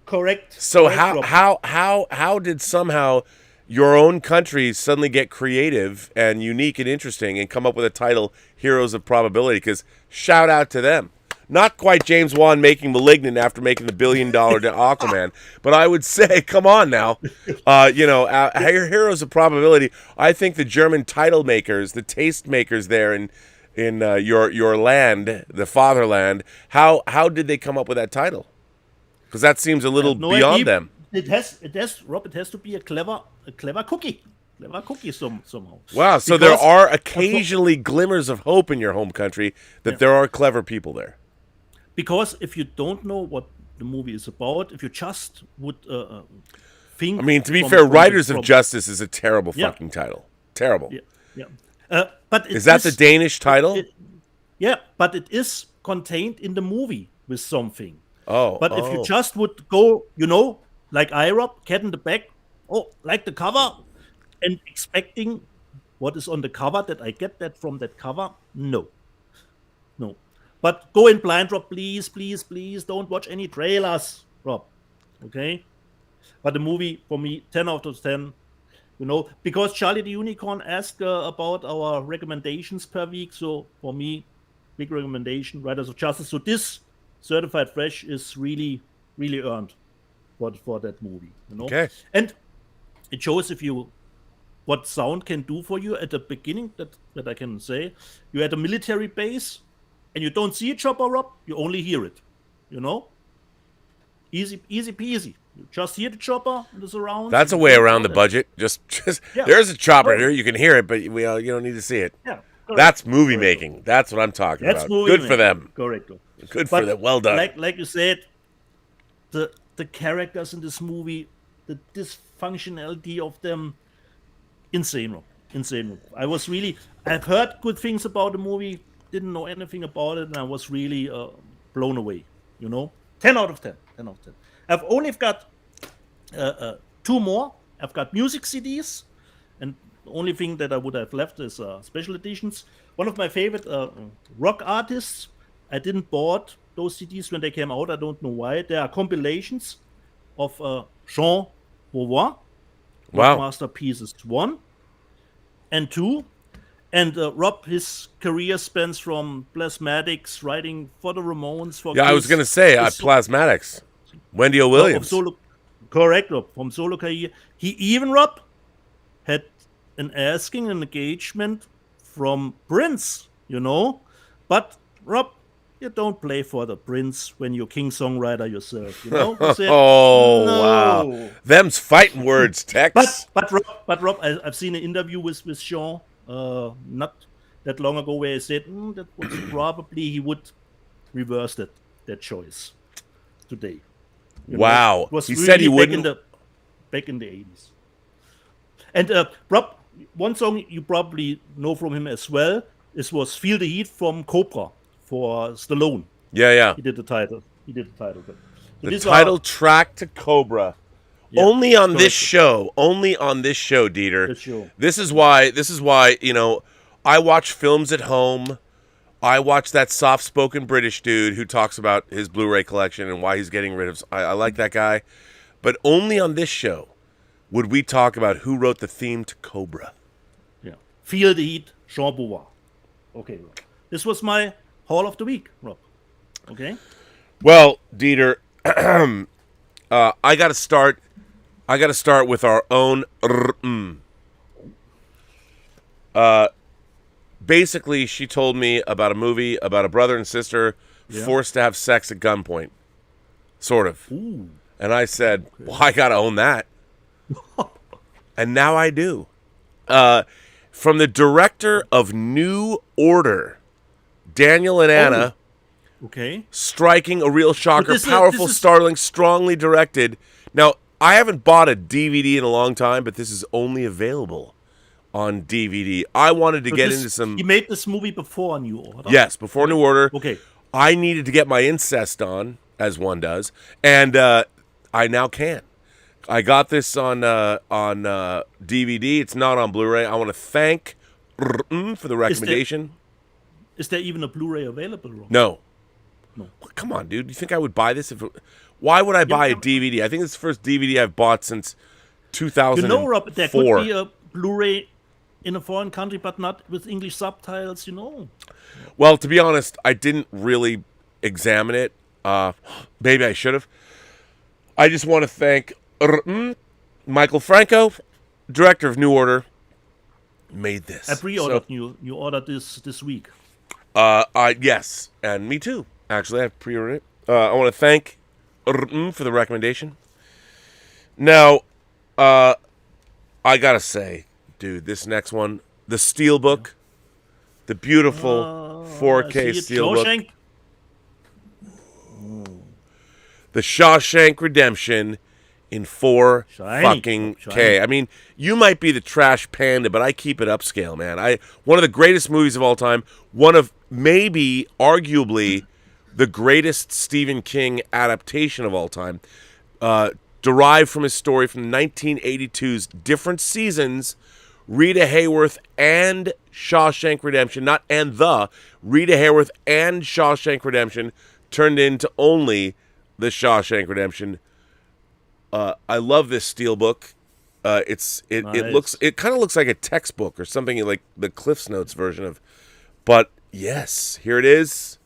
Correct. So Correct, how did somehow your own country suddenly get creative and unique and interesting and come up with a title, Heroes of Probability? Because shout out to them. Not quite James Wan making Malignant after making the $1 billion Aquaman, but I would say, come on now, Heroes of Probability. I think the German title makers, the taste makers there in your land, the fatherland, how did they come up with that title? Because that seems a little beyond them. It has to be a clever cookie. Somehow. Wow, so there are occasionally glimmers of hope in your home country that there are clever people there. Because if you don't know what the movie is about, if you just would think... I mean, to be fair, Riders of Justice is a terrible fucking title. Terrible. Yeah. But is that the Danish title? But it is contained in the movie with something. But if you just would go, like Rob, cat in the bag, like the cover, and expecting what is on the cover, that I get that from that cover, no. But go in blind, Rob, please, don't watch any trailers, Rob, okay? But the movie, for me, 10 out of 10, because Charlie the Unicorn asked about our recommendations per week, so for me, big recommendation, Riders of Justice. So this Certified Fresh is really, really earned for that movie, Okay. And it shows what sound can do for you at the beginning, that I can say. You had a military base, and you don't see a chopper, Rob, you only hear it, Easy peasy. You just hear the chopper in the surrounds. That's a way around the budget. Just there's a chopper here, you can hear it, but you don't need to see it. Yeah. That's movie making. That's what I'm talking about. Good for them. Correct. Good for them. Well done. Like you said, the characters in this movie, the dysfunctionality of them, insane. I've heard good things about the movie, didn't know anything about it, and I was really blown away. 10 out of 10. I've only got 2 more. I've got music CDs, and the only thing that I would have left is special editions. One of my favorite rock artists, I didn't bought those CDs when they came out. I don't know why. There are compilations of Jean Beauvoir, Masterpieces 1 and 2. And Rob, his career spans from Plasmatics, writing for the Ramones. I was going to say Plasmatics. Wendy O. Williams. Correct, Rob. From solo career. He even, Rob, had an engagement from Prince, But, Rob, you don't play for the Prince when you're king songwriter yourself, Said, wow. Them's fighting words, Tex. But Rob, I've seen an interview with Sean not that long ago where he said that was probably he would reverse that choice today. Wow. He really said he wouldn't. Back in the 80s. And Rob, one song you probably know from him as well, was Feel the Heat from Cobra for Stallone. Yeah. He did the title. The title track to Cobra. Yeah, only on this show, Dieter. This is why, I watch films at home. I watch that soft-spoken British dude who talks about his Blu-ray collection and why he's getting rid of. I like that guy, but only on this show would we talk about who wrote the theme to Cobra. Yeah, Feel the Heat, Jean Beauvoir. Okay, Rob. This was my Haul of the Week, Rob. Okay. Well, Dieter, I got to start. I got to start with our own. Basically, she told me about a movie about a brother and sister forced to have sex at gunpoint, sort of. Ooh. And I said, "Well, I got to own that," and now I do. From the director of New Order, Daniel and Anna. Okay. Striking, a real shocker, this powerful, is... startling, strongly directed. Now, I haven't bought a DVD in a long time, but this is only available on DVD. I wanted to get into some... You made this movie before New Order? Yes, before New Order. Okay. I needed to get my incest on, as one does, and I now can. I got this on DVD. It's not on Blu-ray. I want to thank for the recommendation. Is there even a Blu-ray available, Rob? No. Come on, dude. You think I would buy this? Why would I buy a DVD? I think it's the first DVD I've bought since 2004. You know, Rob, there could be a Blu-ray in a foreign country, but not with English subtitles, you know. Well, to be honest, I didn't really examine it. Maybe I should have. I just want to thank Michael Franco, director of New Order, made this. I pre-ordered New Order this week. Yes, and me too. Actually, I've pre-ordered it. I want to thank for the recommendation. Now, I gotta say, dude, this next one, the Steelbook, the beautiful 4K Steelbook, the Shawshank Redemption in 4 fucking K. I mean, you might be the trash panda, but I keep it upscale, man. One of the greatest movies of all time. One of maybe, arguably, the greatest Stephen King adaptation of all time. Derived from his story from 1982's Different Seasons, Rita Hayworth and Shawshank Redemption, not and the, Rita Hayworth and Shawshank Redemption turned into only the Shawshank Redemption. I love this Steelbook. Nice. It kind of looks like a textbook or something like the Cliff's Notes version of. But yes, here it is.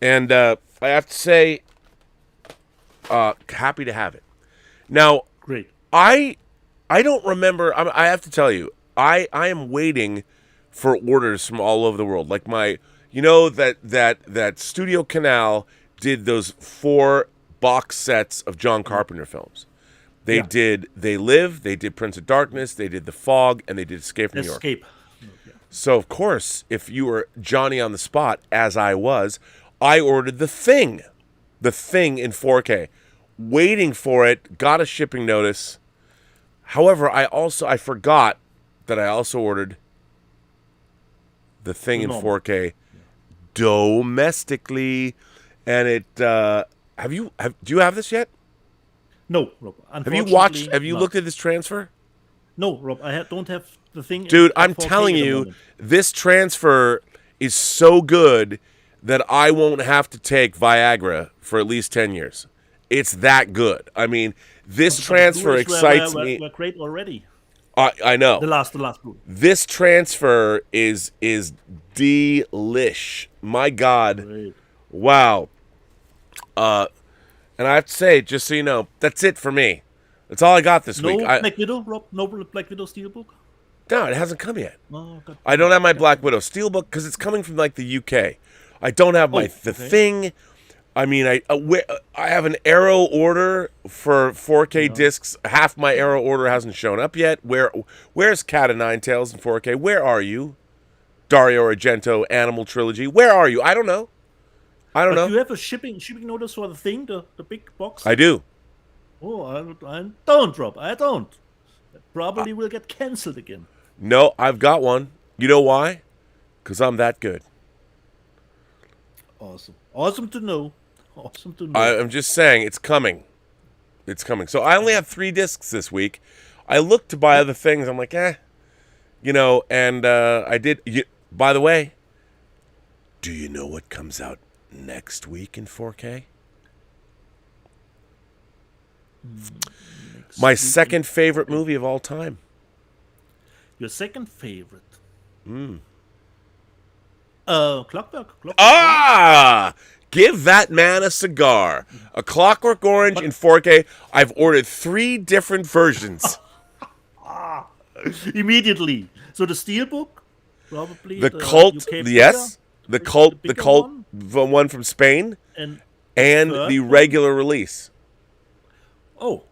And I have to say, happy to have it. Now, great. I don't remember. I have to tell you, I am waiting for orders from all over the world. Like that Studio Canal did those 4 box sets of John Carpenter films. They did They Live, they did Prince of Darkness, they did The Fog, and they did Escape from New York. Escape. So, of course, if you were Johnny on the spot, as I was, I ordered The Thing in 4K. Waiting for it, got a shipping notice. However, I forgot that I also ordered The Thing in 4K domestically. And it, do you have this yet? No, Rob. Have you looked at this transfer? No, Rob, don't have The Thing. Dude, I'm telling you, this transfer is so good that I won't have to take Viagra for at least 10 years. It's that good. I mean, this transfer excites me. We're great already. I know. The last Blu-ray. This transfer is delish. My God. Great. Wow. And I have to say, just so you know, that's it for me. That's all I got this week. Black Widow, Rob? No Black Widow Steelbook? No, it hasn't come yet. Oh, okay. I don't have my Black Widow Steelbook because it's coming from like the UK. I don't have The Thing. I mean, I have an Arrow order for 4K discs. Half my Arrow order hasn't shown up yet. Where's Cat of Nine Tails in 4K? Where are you? Dario Argento Animal Trilogy. Where are you? I don't know. But do you have a shipping notice for The Thing, the big box? I do. Oh, I don't, Rob. I don't. It probably will get canceled again. No, I've got one. You know why? Because I'm that good. Awesome. Awesome to know. I'm just saying, it's coming. It's coming. So I only have 3 discs this week. I looked to buy other things. I'm like, and I did. By the way, do you know what comes out next week in 4K? My second favorite movie of all time. Your second favorite? Clockwork. Give that man a cigar. A Clockwork Orange in 4K. I've ordered 3 different versions. Immediately. So the Steelbook, probably The Cult, UK yes. The Cult, bigger the one from Spain, and and the regular release. Oh,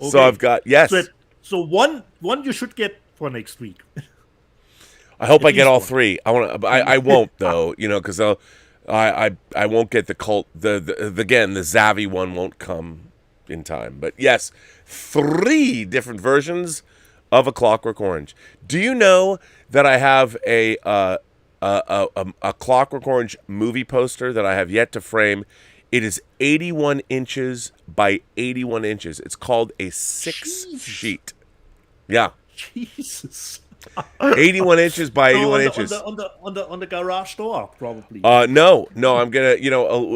okay. So I've got, yes. So one you should get for next week. I hope At I get least all one. 3. I won't though, because I won't get the Cult. The Zavi one won't come in time. But yes, 3 different versions of a Clockwork Orange. Do you know that I have a Clockwork Orange movie poster that I have yet to frame? It is 81 inches by 81 inches. It's called a 6 sheet. Yeah. Jesus. 81 inches by 81 inches. On the garage door, probably. No, I'm gonna.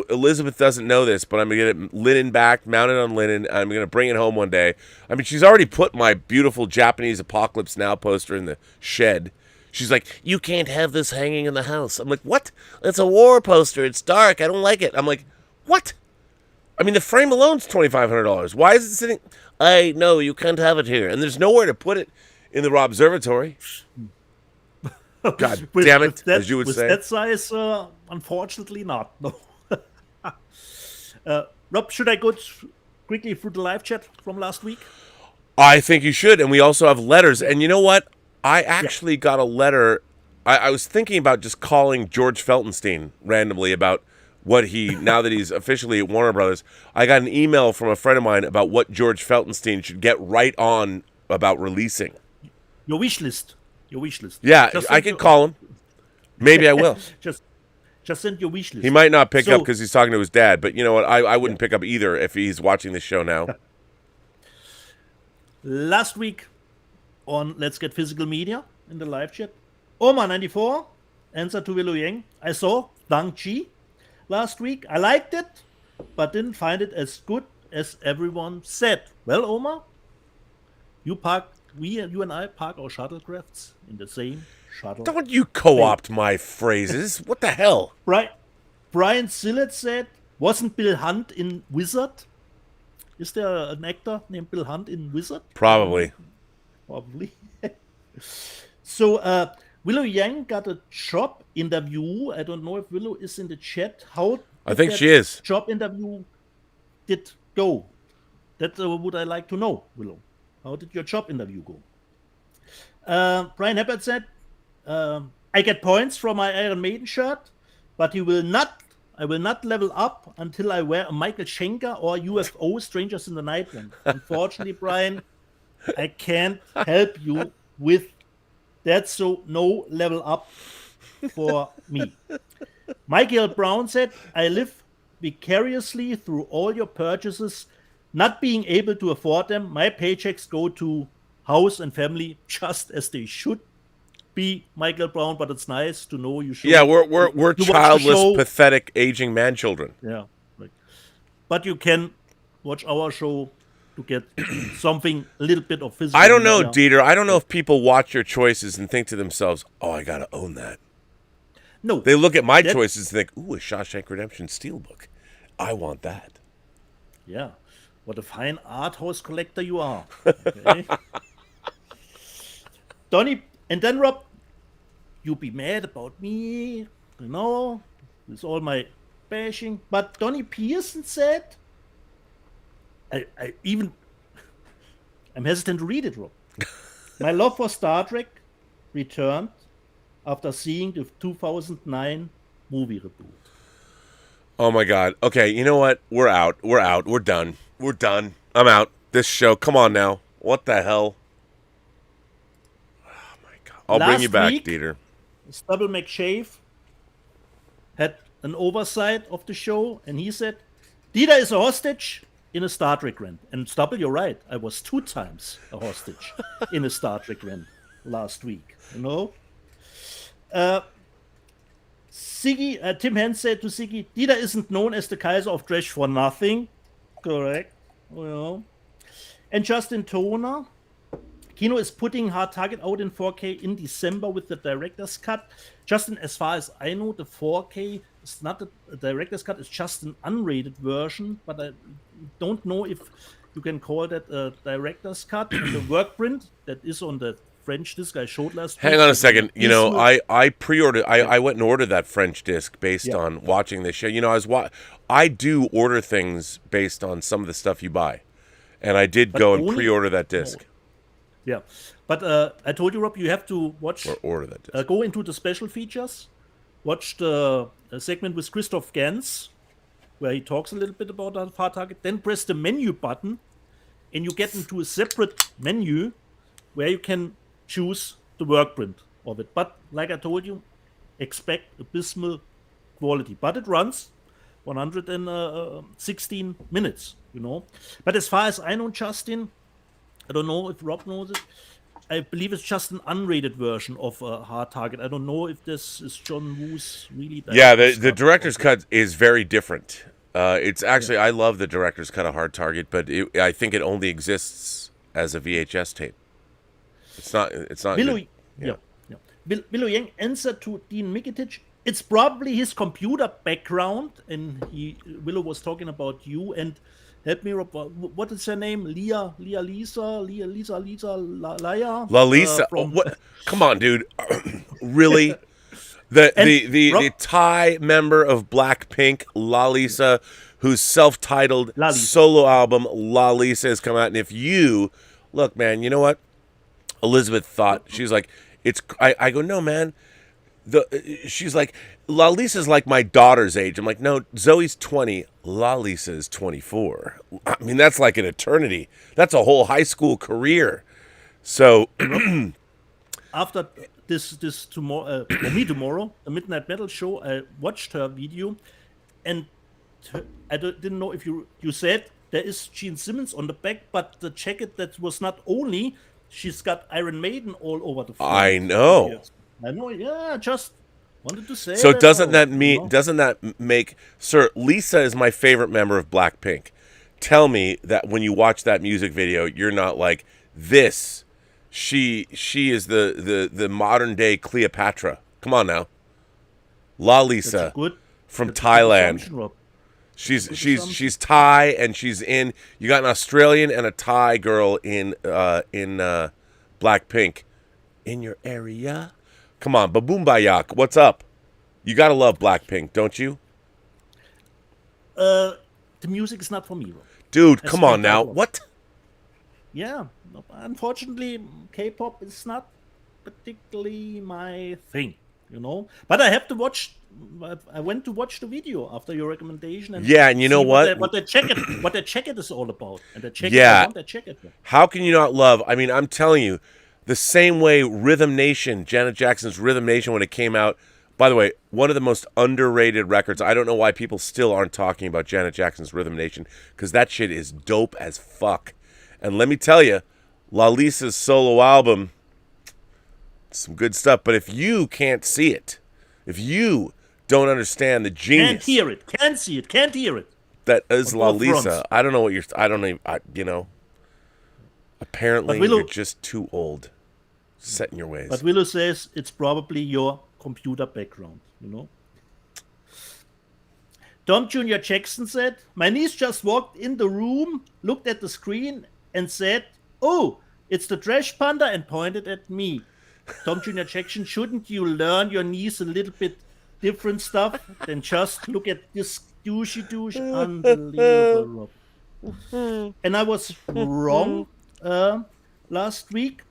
Elizabeth doesn't know this, but I'm gonna get it linen back, mounted on linen. I'm gonna bring it home one day. I mean, she's already put my beautiful Japanese Apocalypse Now poster in the shed. She's like, "You can't have this hanging in the house." I'm like, "What? It's a war poster. It's dark. I don't like it." I'm like, "What?" I mean, the frame alone's $2,500. Why is it sitting? I know you can't have it here, and there's nowhere to put it in the Robservatory. God damn it, as you would say. With that size, unfortunately not. No. Rob, should I go quickly through the live chat from last week? I think you should, and we also have letters. And you know what? I actually got a letter. I was thinking about just calling George Feltenstein randomly about what now that he's officially at Warner Brothers. I got an email from a friend of mine about what George Feltenstein should get right on about releasing. Your wish list. Yeah, I could call him. Maybe I will. Just send your wish list. He might not pick up because he's talking to his dad, but you know what? I wouldn't pick up either if he's watching this show now. Last week on Let's Get Physical Media in the live chat, Oma94 answer to Willow Yang. I saw Shang-Chi last week. I liked it, but didn't find it as good as everyone said. Well, Oma, you and I park our shuttlecrafts in the same shuttle. Don't you co-opt my phrases. What the hell? Brian Sillett said, wasn't Bill Hunt in Wizard? Is there an actor named Bill Hunt in Wizard? Probably. So, Willow Yang got a job interview. I don't know if Willow is in the chat. I think she is. Job interview did go. That would I like to know, Willow. How did your job interview go? Brian Heppert said, I get points from my Iron Maiden shirt, but I will not level up until I wear a Michael Schenker or UFO Strangers in the Night one. Unfortunately, Brian, I can't help you with that, so no level up for me. Michael Brown said, I live vicariously through all your purchases, not being able to afford them. My paychecks go to house and family just as they should be, Michael Brown, but it's nice to know you should. Yeah, we're childless, pathetic, aging man children. Yeah. Right. But you can watch our show to get something, a little bit of physical. I don't know, Dieter. I don't know if people watch your choices and think to themselves, oh, I got to own that. No. They look at my choices and think, ooh, a Shawshank Redemption Steelbook. I want that. Yeah. What a fine art house collector you are. Okay. Donnie, and then Rob, you be mad about me, with all my bashing. But Donnie Pearson said, I'm hesitant to read it, Rob. My love for Star Trek returned after seeing the 2009 movie reboot. Oh my God. Okay, you know what? We're out. We're done. I'm out. This show. Come on now. What the hell? Oh my God. I'll bring you back, Dieter. Stubble McShave had an oversight of the show, and he said, Dieter is a hostage in a Star Trek rant. And Stubble, you're right. I was 2 times a hostage in a Star Trek rant last week. Siggy, Tim Hens said to Siggy, Dieter isn't known as the Kaiser of Trash for nothing. Correct. Well. And Justin Toner, Kino is putting Hard Target out in 4K in December with the director's cut. Justin, as far as I know, the 4K it's not a director's cut. It's just an unrated version. But I don't know if you can call that a director's cut. And the work print that is on the French disc I showed last week. Hang on a second. You know, I pre-ordered. I went and ordered that French disc based on watching this show. You know, I do order things based on some of the stuff you buy, and I did go and pre-order that disc. Yeah, but I told you, Rob, you have to watch or order that disc. Go into the special features, watch the segment with Christoph Gans, where he talks a little bit about that hard target. Then press the menu button, and you get into a separate menu where you can choose the work print of it. But like I told you, expect abysmal quality. But it runs 116 minutes, you know. But as far as I know, Justin, I don't know if Rob knows it, I believe it's just an unrated version of Hard Target. I don't know if this is John Woo's really... Yeah, the director's cut is very different. It's actually, I love the director's cut of Hard Target, but I think it only exists as a VHS tape. It's not. Willow Yang answered to Dean Mikitic. It's probably his computer background, and Willow was talking about you. And help me, Rob. What is her name? Lisa. What? Come on, dude. Really? The Thai member of Blackpink, Lalisa, whose self-titled solo album Lalisa has come out, and if you look, man, you know what? Elizabeth thought, she's like, I go, no, man. She's like, Lalisa's like my daughter's age. I'm like, no, Zoe's 20, Lalisa is 24. I mean, that's like an eternity. That's a whole high school career. So after this tomorrow, for me tomorrow, the Midnight Metal show, I watched her video, and I didn't know if you said there is Gene Simmons on the back, but the jacket that was not only. She's got Iron Maiden all over the front. I know. Yes. I know. Yeah, just wanted to say. So doesn't that make Sir Lisa is my favorite member of Blackpink? Tell me that when you watch that music video, you're not like this. She is the modern day Cleopatra. Come on now, Lalisa from Thailand. She's Thai, and she's in. You got an Australian and a Thai girl in Blackpink in your area. Come on, Baboombayak, what's up? You gotta love Blackpink, don't you? The music is not for me, bro. Dude, come on now. What? Yeah, unfortunately, K-pop is not particularly my thing, you know. But I have to watch. I went to watch the video after your recommendation, and and you know what? What the jacket is all about, and the jacket. I want that jacket. How can you not love? I mean, I'm telling you, the same way Rhythm Nation, Janet Jackson's Rhythm Nation, when it came out. By the way, one of the most underrated records. I don't know why people still aren't talking about Janet Jackson's Rhythm Nation, because that shit is dope as fuck. And let me tell you, Lalisa's solo album, some good stuff. But if you can't see it, if you don't understand the genius, can't hear it, can't see it, can't hear it, that is Lalisa. I don't know what apparently you're just too old, set in your ways. But Willow says it's probably your computer background, you know. Tom Jr. Jackson said, my niece just walked in the room, looked at the screen, and said, oh, it's the Trash Panda, and pointed at me. Tom Jr. Jackson, shouldn't you learn your niece a little bit different stuff than just look at this douchey? Unbelievable. And I was wrong last week.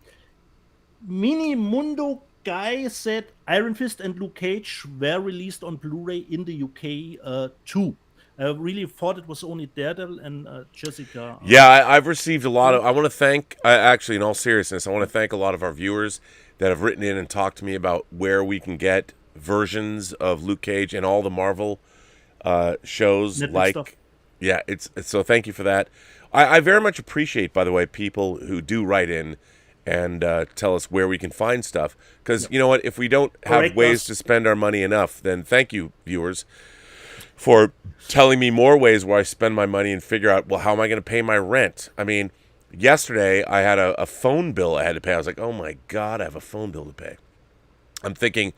Mini Mundo Guy said Iron Fist and Luke Cage were released on Blu-ray in the UK too. I really thought it was only Daredevil and Jessica. Yeah, I've received a lot of... I want to thank... actually, in all seriousness, I want to thank a lot of our viewers that have written in and talked to me about where we can get versions of Luke Cage and all the Marvel shows. Netflix stuff. Yeah, it's so thank you for that. I very much appreciate, by the way, people who do write in and tell us where we can find stuff. Because, you know what, if we don't have ways to spend our money enough, then thank you, viewers, for telling me more ways where I spend my money and figure out, well, how am I going to pay my rent? I mean, yesterday I had a phone bill I had to pay. I was like, oh my God, I have a phone bill to pay. I'm thinking,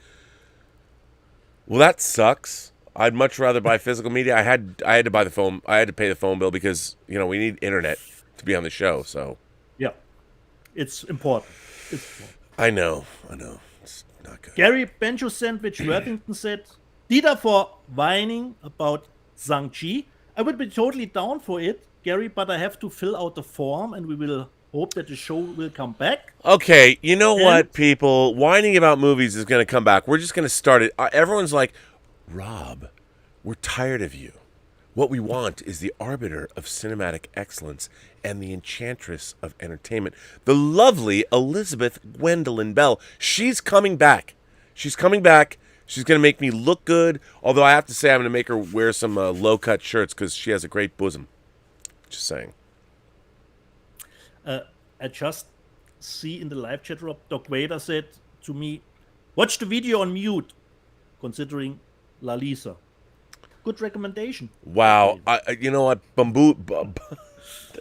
well, that sucks. I'd much rather buy physical media. I had to buy the phone. I had to pay the phone bill because we need internet to be on the show. So Yeah, it's important. I know. It's not good. Gary Benjo Sandwich Worthington said, Dieter for whining about Shang-Chi. I would be totally down for it, Gary, but I have to fill out the form and we will hope that the show will come back. Okay, you know what, people? Whining about movies is going to come back. We're just going to start it. Everyone's like, Rob, we're tired of you. What we want is the arbiter of cinematic excellence and the enchantress of entertainment, the lovely Elizabeth Gwendolyn Bell. She's coming back. She's coming back. She's going to make me look good, although I have to say I'm going to make her wear some low-cut shirts because she has a great bosom. Just saying. I just see in the live chat, Rob, Doc Vader said to me, watch the video on mute, considering La Lisa. Good recommendation. Wow. You know what?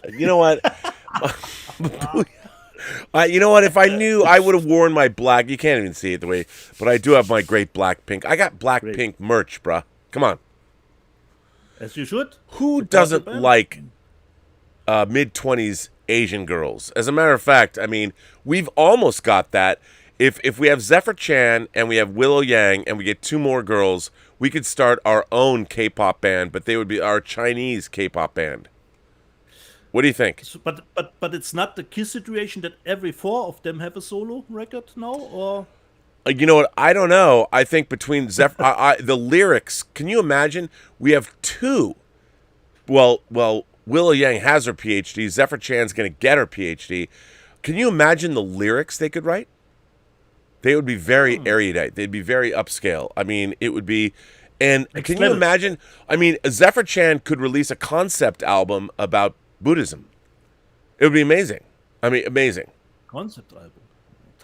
You know what? You know what? If I knew, I would have worn my black. You can't even see it the way, but I do have my great black pink. I got black pink merch, bruh. Come on. As you should. Who doesn't like mid-20s Asian girls? As a matter of fact, I mean, we've almost got that. If we have Zephyr Chan and we have Willow Yang and we get 2 more girls, we could start our own K-pop band, but they would be our Chinese K-pop band. What do you think? So, but it's not the Kiss situation that every 4 of them have a solo record now, or? You know what? I don't know. I think between Zephyr, the lyrics. Can you imagine? We have 2. Well, Willow Yang has her PhD. Zephyr Chan's going to get her PhD. Can you imagine the lyrics they could write? They would be very erudite. They'd be very upscale. I mean, it would be... And can you imagine... I mean, Zephyr Chan could release a concept album about Buddhism. It would be amazing. I mean, amazing. Concept album?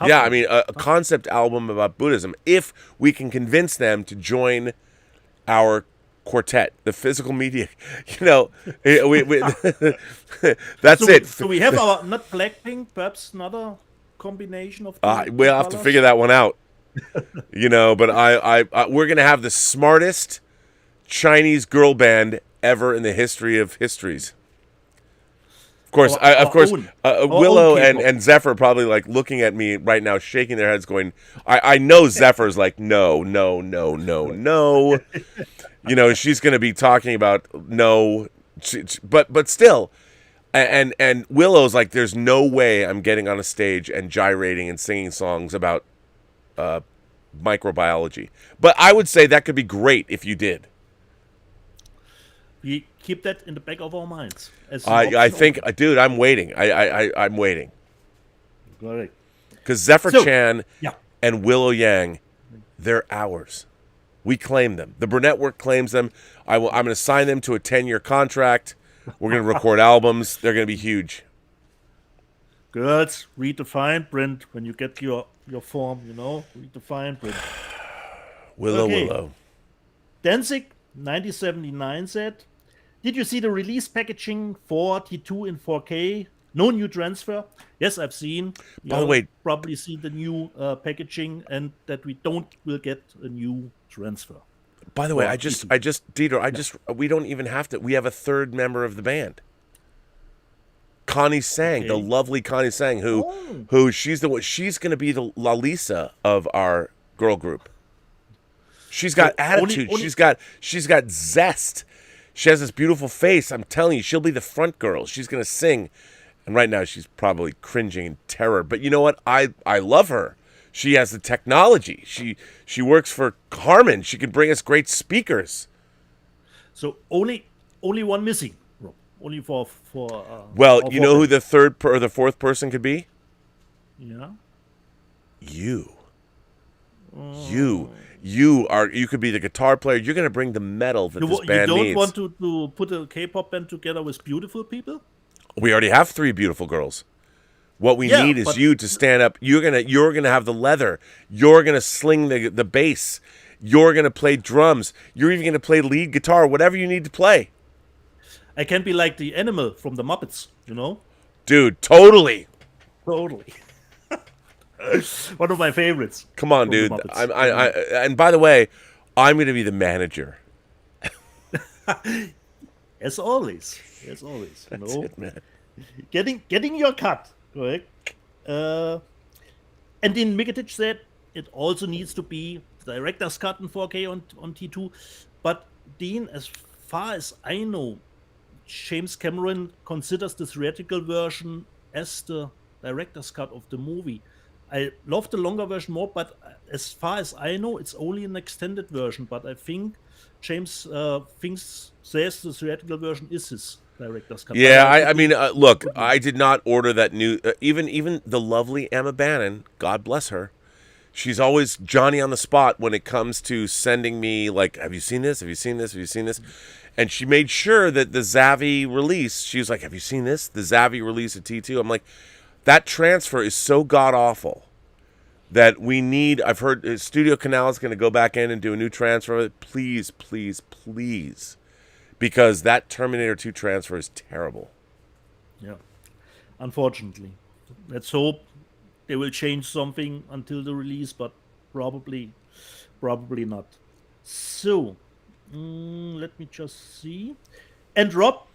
Yeah, I mean, a concept album about Buddhism. If we can convince them to join our quartet, the physical media, that's it. So we have our, not Blackpink, perhaps another combination of we'll have to figure that one out. But I we're going to have the smartest Chinese girl band ever in the history of histories. Of course, Willow and Zephyr are probably like looking at me right now, shaking their heads, going, I know Zephyr's like, no. She's going to be talking about no, but still. And Willow's like, there's no way I'm getting on a stage and gyrating and singing songs about microbiology. But I would say that could be great if you did. We keep that in the back of our minds. I think, dude, I'm waiting. I'm waiting. Correct. Because Zephyr Chan and Willow Yang, they're ours. We claim them. The Burnettwork claims them. I'm going to sign them to a 10-year contract. We're going to record albums. They're going to be huge. Girls, read the fine print when you get your form, Read the fine print. Willow. Danzig, 9079 said, did you see the release packaging for T2 in 4K? No new transfer? Yes, I've seen. By the way, probably see the new packaging and that we will get a new transfer. By the way, Dieter, we don't even have to. We have a 3rd member of the band. Connie Sang, the lovely Connie Sang, who she's going to be the La Lisa of our girl group. She's got attitude. She's got zest. She has this beautiful face. I'm telling you, she'll be the front girl. She's going to sing. And right now she's probably cringing in terror. But you know what? I love her. She has the technology. She works for Harman. She can bring us great speakers. So only one missing, Rob. Only for well, you know who the 3rd or the 4th person could be? Yeah. You could be the guitar player. You're going to bring the metal that this band needs. You don't want to put a K-pop band together with beautiful people? We already have 3 beautiful girls. What we need is you to stand up. You're gonna have the leather. You're gonna sling the bass. You're gonna play drums. You're even gonna play lead guitar. Whatever you need to play. I can be like the animal from the Muppets, Dude, totally. One of my favorites. Come on, dude. And by the way, I'm gonna be the manager. As always, That's it, man. getting your cut, correct? And then Mikitic said it also needs to be the director's cut in 4K on T2. But Dean, as far as I know, James Cameron considers the theatrical version as the director's cut of the movie. I love the longer version more, but as far as I know, it's only an extended version. But I think James says the theatrical version is his director's cut. Yeah, I mean, look, I did not order that new. Even the lovely Emma Bannon, God bless her, she's always Johnny on the spot when it comes to sending me like, "Have you seen this? Have you seen this? Have you seen this?" And she made sure that the Zavi release. She was like, "Have you seen this? The Zavi release of T2." I'm like, that transfer is so god awful that we need. I've heard Studio Canal is going to go back in and do a new transfer of it. Please, please, please. Because that Terminator 2 transfer is terrible. Yeah, unfortunately. Let's hope they will change something until the release, but probably not. So, let me just see. And Rob,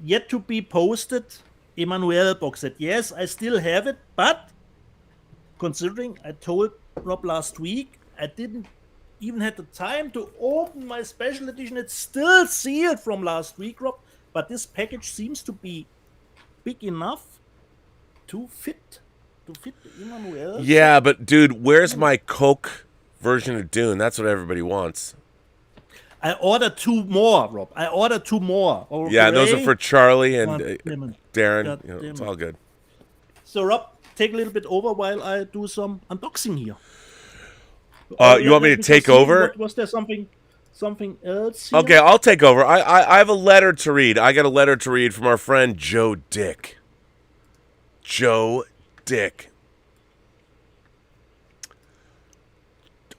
yet to be posted, Emmanuel box set. Yes, I still have it, but considering I told Rob last week, I didn't even had the time to open my special edition. It's still sealed from last week, Rob, but this package seems to be big enough to fit the Emmanuel. Yeah, but dude, where's my Coke version of Dune? That's what everybody wants. I ordered 2 more, Rob. Okay? Yeah, and those are for Charlie and Darren. God You know, damn it's it. all good. So, Rob, take a little bit over while I do some unboxing here. You want me to take over? Was there something else here? Okay, I'll take over. I have a letter to read. I got a letter to read from our friend Joe Dick. Joe Dick.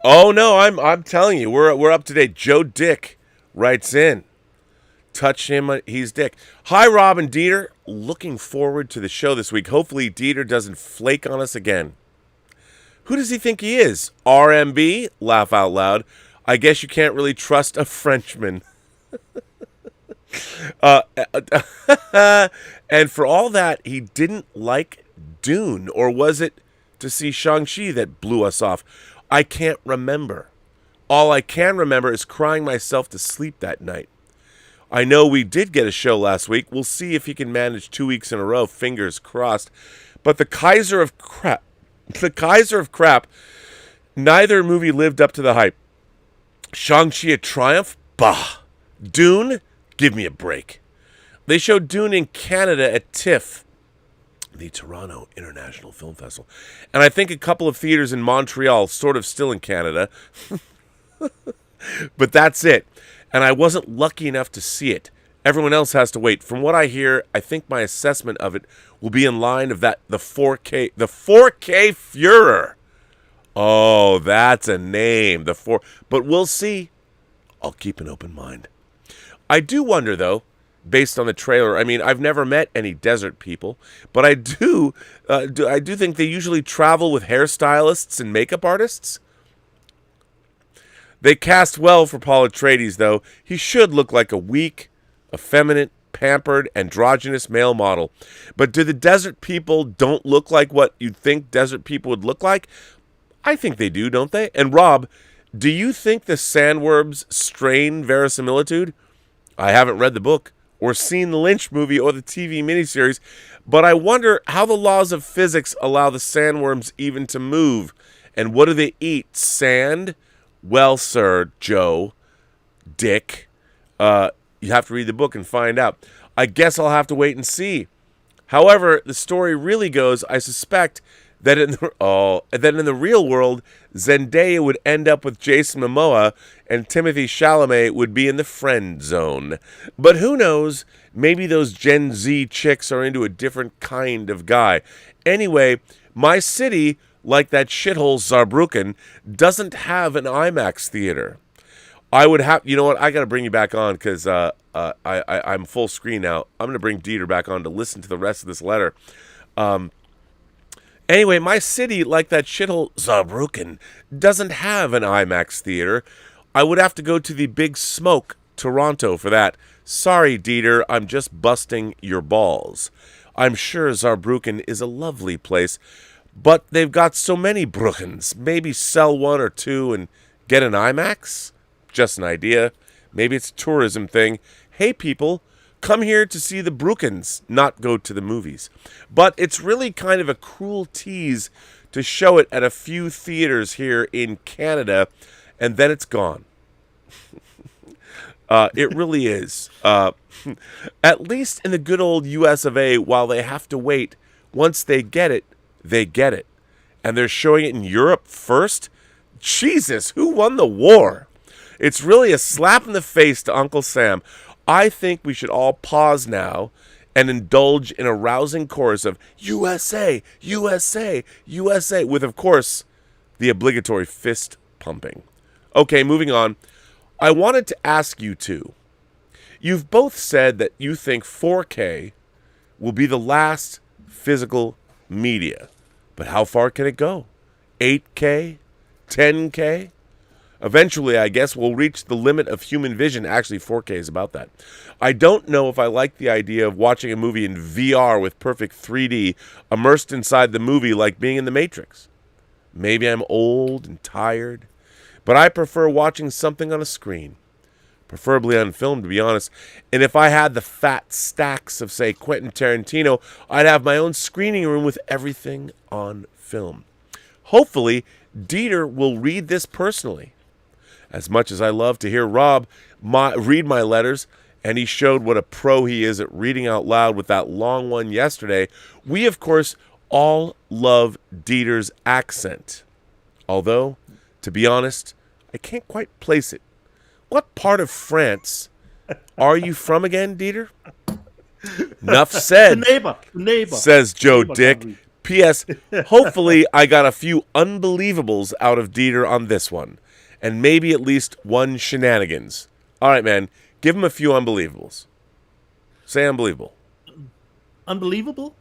Oh no, I'm telling you, we're up to date. Joe Dick writes in. Touch him, he's Dick. Hi, Rob and Dieter. Looking forward to the show this week. Hopefully Dieter doesn't flake on us again. Who does he think he is? RMB? Laugh out loud. I guess you can't really trust a Frenchman. And for all that, he didn't like Dune. Or was it to see Shang-Chi that blew us off? I can't remember. All I can remember is crying myself to sleep that night. I know we did get a show last week. We'll see if he can manage 2 weeks in a row. Fingers crossed. But the Kaiser of crap, neither movie lived up to the hype. Shang-Chi a triumph? Bah. Dune? Give me a break. They showed Dune in Canada at TIFF, the Toronto International Film Festival. And I think a couple of theaters in Montreal, sort of still in Canada. But that's it. And I wasn't lucky enough to see it. Everyone else has to wait. From what I hear, I think my assessment of it will be in line of the 4K Führer. Oh, that's a name. But we'll see. I'll keep an open mind. I do wonder, though, based on the trailer. I mean, I've never met any desert people, but I do think they usually travel with hairstylists and makeup artists. They cast well for Paul Atreides, though. He should look like a weak, effeminate, pampered, androgynous male model. But do the desert people don't look like what you'd think desert people would look like? I think they do, don't they? And Rob, do you think the sandworms strain verisimilitude? I haven't read the book or seen the Lynch movie or the TV miniseries, but I wonder how the laws of physics allow the sandworms even to move. And what do they eat? Sand? Well, sir, Joe, Dick, you have to read the book and find out. I guess I'll have to wait and see. However, the story really goes, I suspect, that in the real world, Zendaya would end up with Jason Momoa and Timothée Chalamet would be in the friend zone. But who knows? Maybe those Gen Z chicks are into a different kind of guy. Anyway, my city, like that shithole Saarbrücken, doesn't have an IMAX theater. I would have, you know what? I got to bring you back on because I'm full screen now. I'm going to bring Dieter back on to listen to the rest of this letter. Anyway, my city, like that shithole Saarbrücken, doesn't have an IMAX theater. I would have to go to the Big Smoke Toronto for that. Sorry, Dieter, I'm just busting your balls. I'm sure Saarbrücken is a lovely place, but they've got so many Brückens. Maybe sell one or two and get an IMAX? Just an idea. Maybe it's a tourism thing. Hey, people, come here to see the Brückens, not go to the movies. But it's really kind of a cruel tease to show it at a few theaters here in Canada, and then it's gone. It really is. At least in the good old US of A, while they have to wait, once they get it, they get it. And they're showing it in Europe first? Jesus, who won the war? It's really a slap in the face to Uncle Sam. I think we should all pause now and indulge in a rousing chorus of USA, USA, USA, with, of course, the obligatory fist pumping. Okay, moving on. I wanted to ask you two. You've both said that you think 4K will be the last physical media. But how far can it go? 8K? 10K? Eventually, I guess, we'll reach the limit of human vision. Actually, 4K is about that. I don't know if I like the idea of watching a movie in VR with perfect 3D, immersed inside the movie like being in the Matrix. Maybe I'm old and tired, but I prefer watching something on a screen. Preferably on film, to be honest. And if I had the fat stacks of, say, Quentin Tarantino, I'd have my own screening room with everything on film. Hopefully, Dieter will read this personally. As much as I love to hear Rob read my letters, and he showed what a pro he is at reading out loud with that long one yesterday, we, of course, all love Dieter's accent. Although, to be honest, I can't quite place it. What part of France are you from again, Dieter? Enough said, The neighbor, says Joe neighbor Dick. country. P.S. Hopefully I got a few unbelievables out of Dieter on this one. And maybe at least one shenanigans. All right, man. Give him a few unbelievables. Say unbelievable. Unbelievable?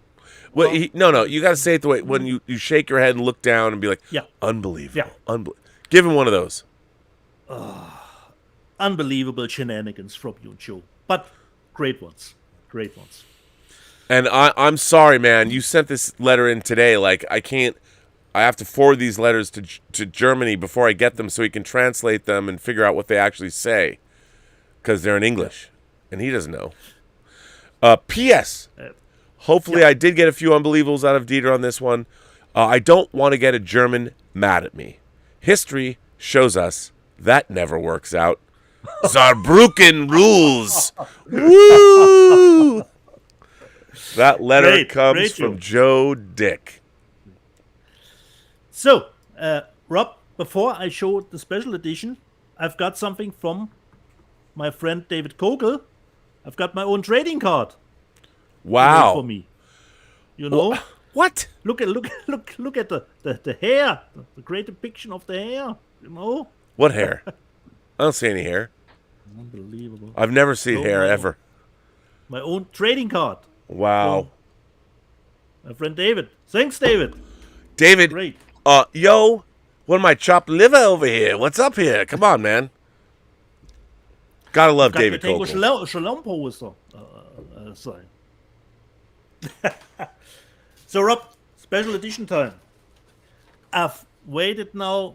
Well, no. You got to say it the way when you shake your head and look down and be like, Yeah. Unbelievable. Yeah. Give him one of those. Unbelievable shenanigans from you, Joe. But great ones. Great ones. And I'm sorry, man. You sent this letter in today. Like, I have to forward these letters to Germany before I get them so he can translate them and figure out what they actually say. Because they're in English. And he doesn't know. P.S. Hopefully I did get a few unbelievables out of Dieter on this one. I don't want to get a German mad at me. History shows us that never works out. Saarbrücken rules. Woo! That letter comes from Joe Dick. So, Rob, before I show the special edition, I've got something from my friend David Kogel. I've got my own trading card. Wow. For me. You know? What? Look at the hair. The great depiction of the hair. You know? What hair? I don't see any hair. Unbelievable. I've never seen hair ever. My own trading card. Wow. My friend David. Thanks, David. David. Great. Yo, what am I, chopped liver over here? What's up here? Come on, man. Gotta love David Kogel. So, Rob, special edition time. I've waited now,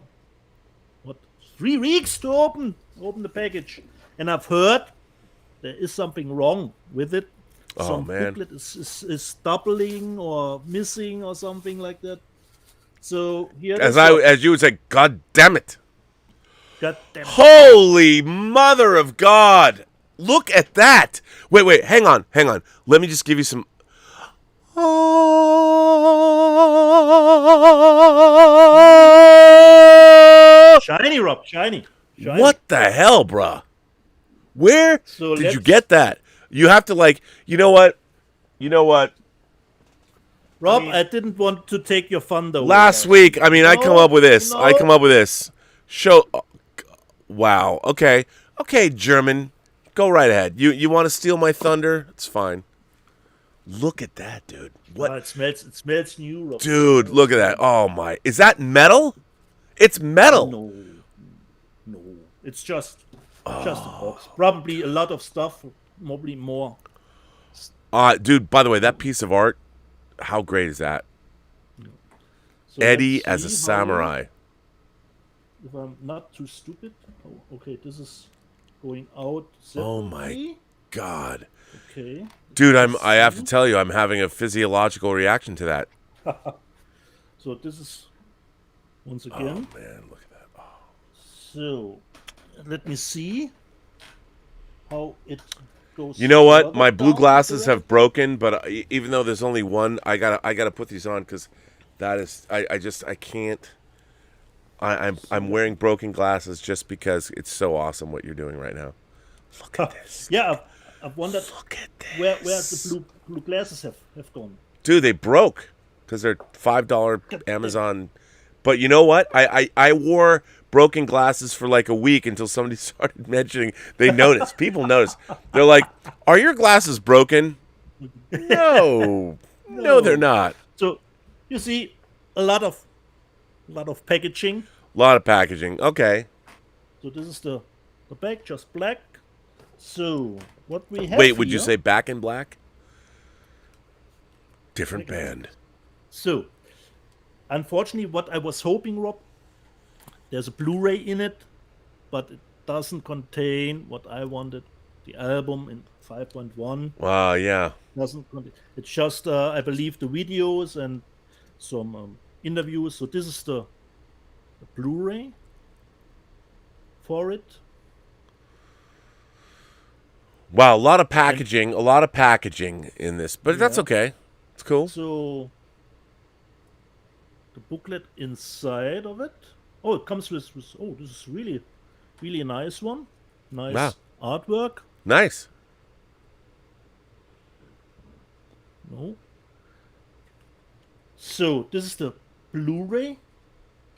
3 weeks to open the package, and I've heard there is something wrong with it. Some booklet is doubling or missing or something like that. So here, as you would say, God damn it! God damn it. Holy mother of God! Look at that! Wait, hang on. Let me just give you some. Shiny, Rob, shiny. What the hell, bruh? Where did you get that? You have to you know what? Rob, I didn't want to take your fun though. Last week, I come up with this. Wow. Okay, German. Go right ahead. You want to steal my thunder? It's fine. Look at that, dude. What? It smells new, Rob. Dude, look at that. Oh my. Is that metal? It's metal. No. It's just Just a box. Probably a lot of stuff. Probably more. Dude, by the way, that piece of art, how great is that? So Eddie let's as a see samurai. If I'm not too stupid. Oh, okay, this is going out Oh separately. my God. Okay. Dude, Let's I have to see. tell you, I'm having a physiological reaction to that. So this is once Oh again. man, look at that. Oh. So let me see how it goes. You know what? further My blue down glasses the have broken, but even though there's only one, I gotta put these on because that is I can't. I'm wearing broken glasses just because it's so awesome what you're doing right now. Look at this. Yeah, I've wondered Look at this. where the blue glasses have gone. Dude, they broke because they're $5 Amazon. But you know what? I wore broken glasses for like a week until somebody started mentioning. They noticed. People noticed. They're like, "Are your glasses broken?" No, no, they're not. So you see a lot of packaging. A lot of packaging. Okay. So this is the back, just black. So what we have Wait, would you here- say Back in Black? Different band. So? Unfortunately, what I was hoping, Rob, there's a Blu-ray in it, but it doesn't contain what I wanted. The album in 5.1 Wow, yeah. doesn't contain. It's just, I believe, the videos and some interviews. So this is the Blu-ray for it. Wow, a lot of packaging. A lot of packaging in this, but that's Yeah. okay. It's cool. So the booklet inside of it. Oh, it comes with oh, this is really a nice one. Nice Wow. artwork. Nice. No. So this is the Blu-ray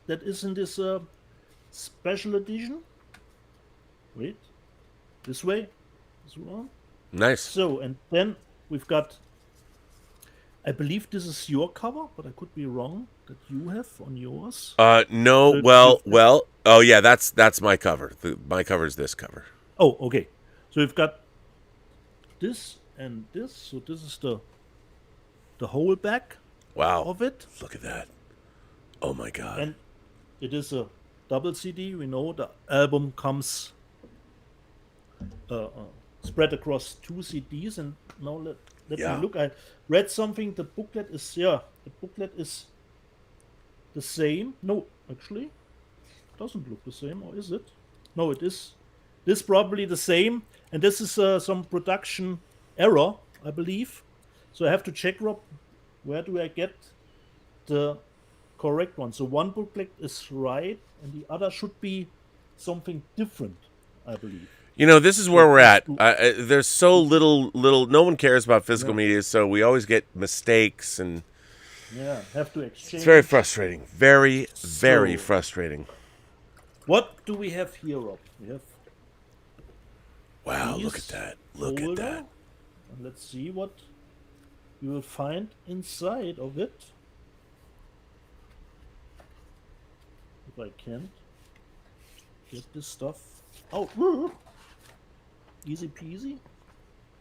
that is in this special edition. Wait, this way, this one. Nice. So and then we've got. I believe this is your cover, but I could be wrong. That you have on yours. No. So Well. Oh yeah, that's my cover. My cover is this cover. Oh, okay. So we've got this and this. So this is the whole back Wow. of it, Look at that. Oh my God. and it is a double CD. We know the album comes spread across 2 CDs. And now let Yeah. me look. I read something. The booklet is the same. No, actually, it doesn't look the same, or is it? No, it is. This probably the same, and this is some production error, I believe. So I have to check, Rob, where do I get the correct one? So one booklet is right, and the other should be something different, I believe. You know, this is where we're at. There's so little. No one cares about physical media, so we always get mistakes, and Yeah, have to exchange. it's very frustrating. Very So- frustrating. What do we have here, Rob? We have Wow, look at these that. Look at folder, that. and let's see what you will find inside of it. If I can't get this stuff out. Easy peasy.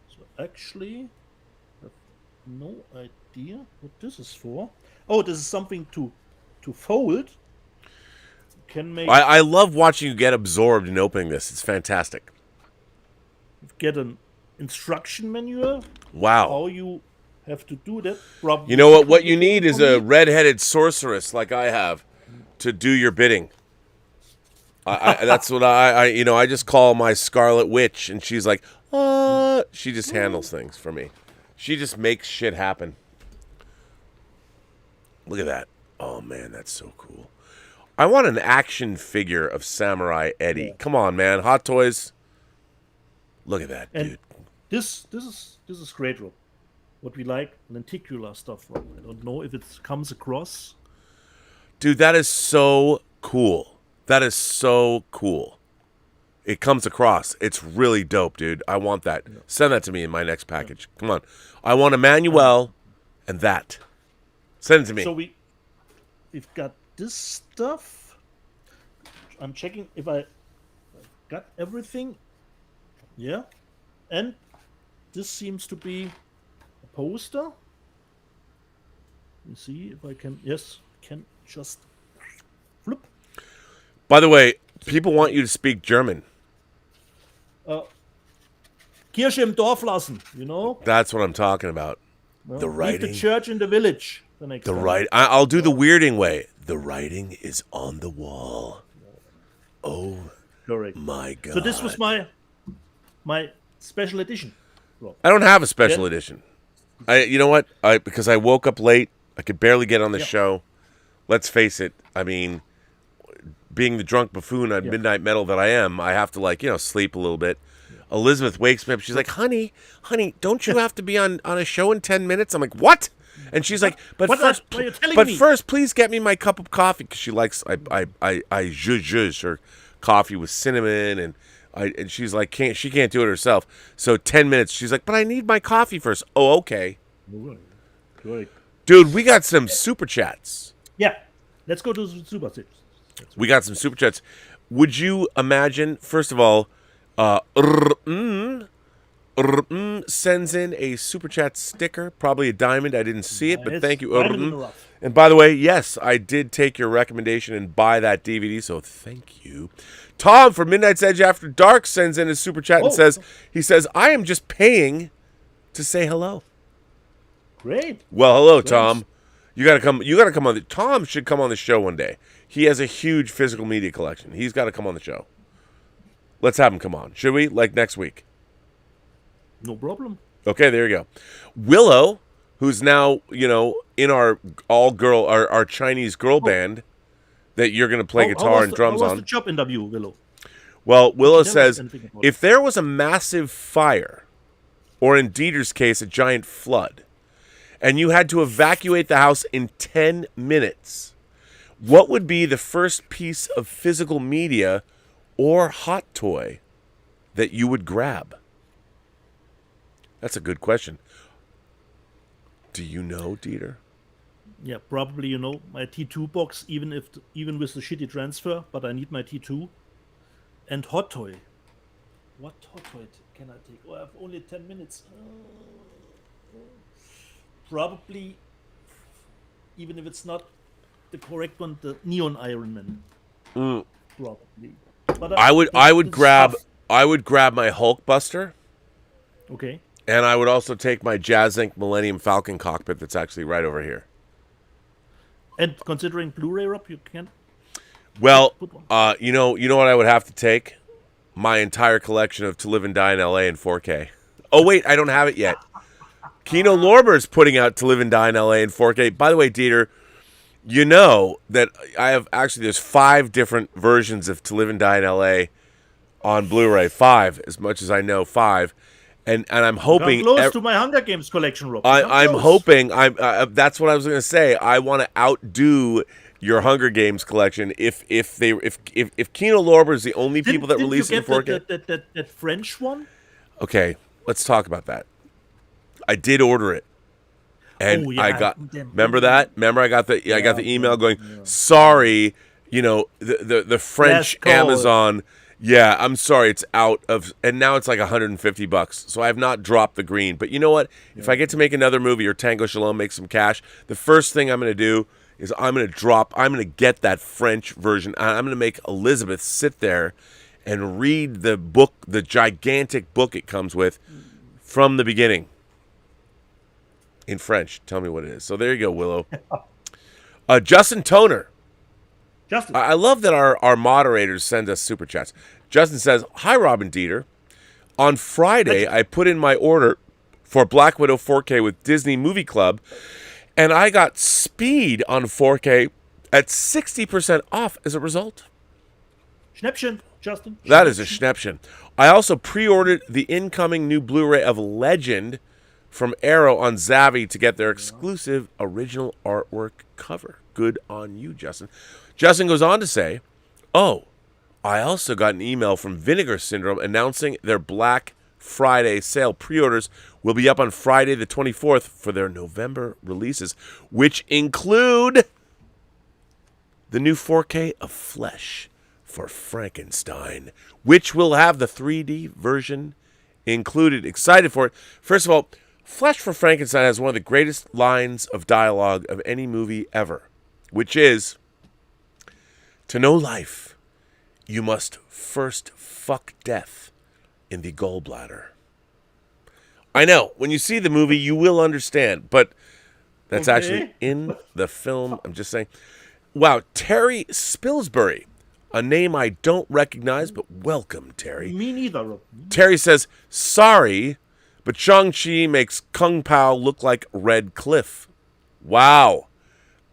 So actually, I have no idea what this is for. Oh, this is something to fold. Can make I love watching you get absorbed in opening this. It's fantastic. get an instruction manual. Wow. How you have to do that. Probably You know what? What you need is a for me. red-headed sorceress like I have to do your bidding. That's what I just call my Scarlet Witch, and she's like, she just handles things for me. She just makes shit happen. Look at that. Oh, man, that's so cool. I want an action figure of Samurai Eddie. Yeah. Come on, man. Hot Toys. Look at that, And dude. this is great, Rob. What we like, lenticular stuff, Rob. I don't know if it comes across. Dude, that is so cool. That is so cool. It comes across. It's really dope, dude. I want that. Send that to me in my next package. Come on. I want a manual and that. Send it to me. So we've got this stuff. I'm checking if I got everything. Yeah. And this seems to be a poster. Let me see if I can. Yes, can just flip. By the way, people want you to speak German. Kirche im Dorf lassen, you know? That's what I'm talking about. Well, The leave writing. the church in the village the next The time. right. I'll do the weirding way. The writing is on the wall. Oh Correct. my God. So this was my special edition. Rob. I don't have a special Yeah. edition. You know what? Because I woke up late. I could barely get on the show. Let's face it. I mean, being the drunk buffoon on Midnight Metal that I am, I have to sleep a little bit. Elizabeth wakes me up. She's like, honey, don't you have to be on a show in 10 minutes? I'm like, what? And she's like, but What first, are you telling me? first, please get me my cup of coffee, because she likes I zhuzh her coffee with cinnamon, and she's like, she can't do it herself. So 10 minutes. She's like, but I need my coffee first. Oh, okay, Correct. dude. We got some super chats. Yeah. Let's go to the super tips. We got some super chats. Would you imagine? First of all, sends in a super chat sticker, probably a diamond. I didn't see it, but Nice. thank you. Diamond in the rough. And by the way, yes, I did take your recommendation and buy that DVD, so thank you. Tom from Midnight's Edge After Dark sends in a super chat and says, I am just paying to say hello. Great. Well, hello, Tom. You gotta come on. Tom should come on the show one day. He has a huge physical media collection. He's got to come on the show. Let's have him come on. Should we? Like next week. No problem. Okay, there you go. Willow, who's now, in our our Chinese girl band that you're going to play guitar and drums how was on. the job interview, Willow? Well, Willow Did you tell us says, anything about it? if there was a massive fire, or in Dieter's case, a giant flood, and you had to evacuate the house in 10 minutes, what would be the first piece of physical media or hot toy that you would grab? That's a good question. Do you know, Dieter? Yeah, probably, my T2 box, even with the shitty transfer, but I need my T2. And hot toy. What hot toy can I take? Oh, I have only 10 minutes. Probably, even if it's not the correct one, the Neon Iron Man. Probably. But I would the grab stuff- my Hulkbuster, Okay. and I would also take my Jazzink Millennium Falcon cockpit that's actually right over here. And considering Blu-ray, Rob, you can. Well, Put one. you know what I would have to take? My entire collection of To Live and Die in L.A. in 4K. Oh wait, I don't have it yet. Kino Lorber's putting out To Live and Die in L.A. in 4K. By the way, Dieter, you know that there's 5 different versions of To Live and Die in L.A. on Blu-ray. 5, as much as I know, 5. And I'm hoping Come close to my Hunger Games collection, Rob. Come I'm close. hoping that's what I was going to say. I want to outdo your Hunger Games collection. If Kino Lorber is the only people that Didn't release you it in get 4K. that French one? Okay, let's talk about that. I did order it, and Oh, yeah, I got. damn. Remember that? Remember I got the email going. Sorry, the French Yes, call it. Amazon. Yeah, I'm sorry, it's out of, and now it's like $150. So I have not dropped the green. But you know what? If I get to make another movie or Tango Shalom make some cash, the first thing I'm going to do is I'm going to get that French version. I'm going to make Elizabeth sit there and read the book, the gigantic book it comes with, from the beginning in French. Tell me what it is. So there you go, Willow. Justin Toner. Justin. I love that our moderators send us super chats. Justin says, "Hi, Robin Dieter. On Friday, I put in my order for Black Widow 4K with Disney Movie Club, and I got Speed on 4K at 60% off as a result." Schnäppchen, Justin. That is a schnäppchen. I also pre-ordered the incoming new Blu-ray of Legend from Arrow on Zavvi to get their exclusive original artwork cover. Good on you, Justin. Justin goes on to say, I also got an email from Vinegar Syndrome announcing their Black Friday sale. Pre-orders will be up on Friday the 24th for their November releases, which include the new 4K of Flesh for Frankenstein, which will have the 3D version included. Excited for it. First of all, Flesh for Frankenstein has one of the greatest lines of dialogue of any movie ever, which is, to know life, you must first fuck death in the gallbladder. I know, when you see the movie, you will understand, but that's actually in the film. I'm just saying. Wow, Terry Spilsbury, a name I don't recognize, but welcome, Terry. Me neither. Terry says, sorry, but Shang-Chi makes Kung Pao look like Red Cliff. Wow.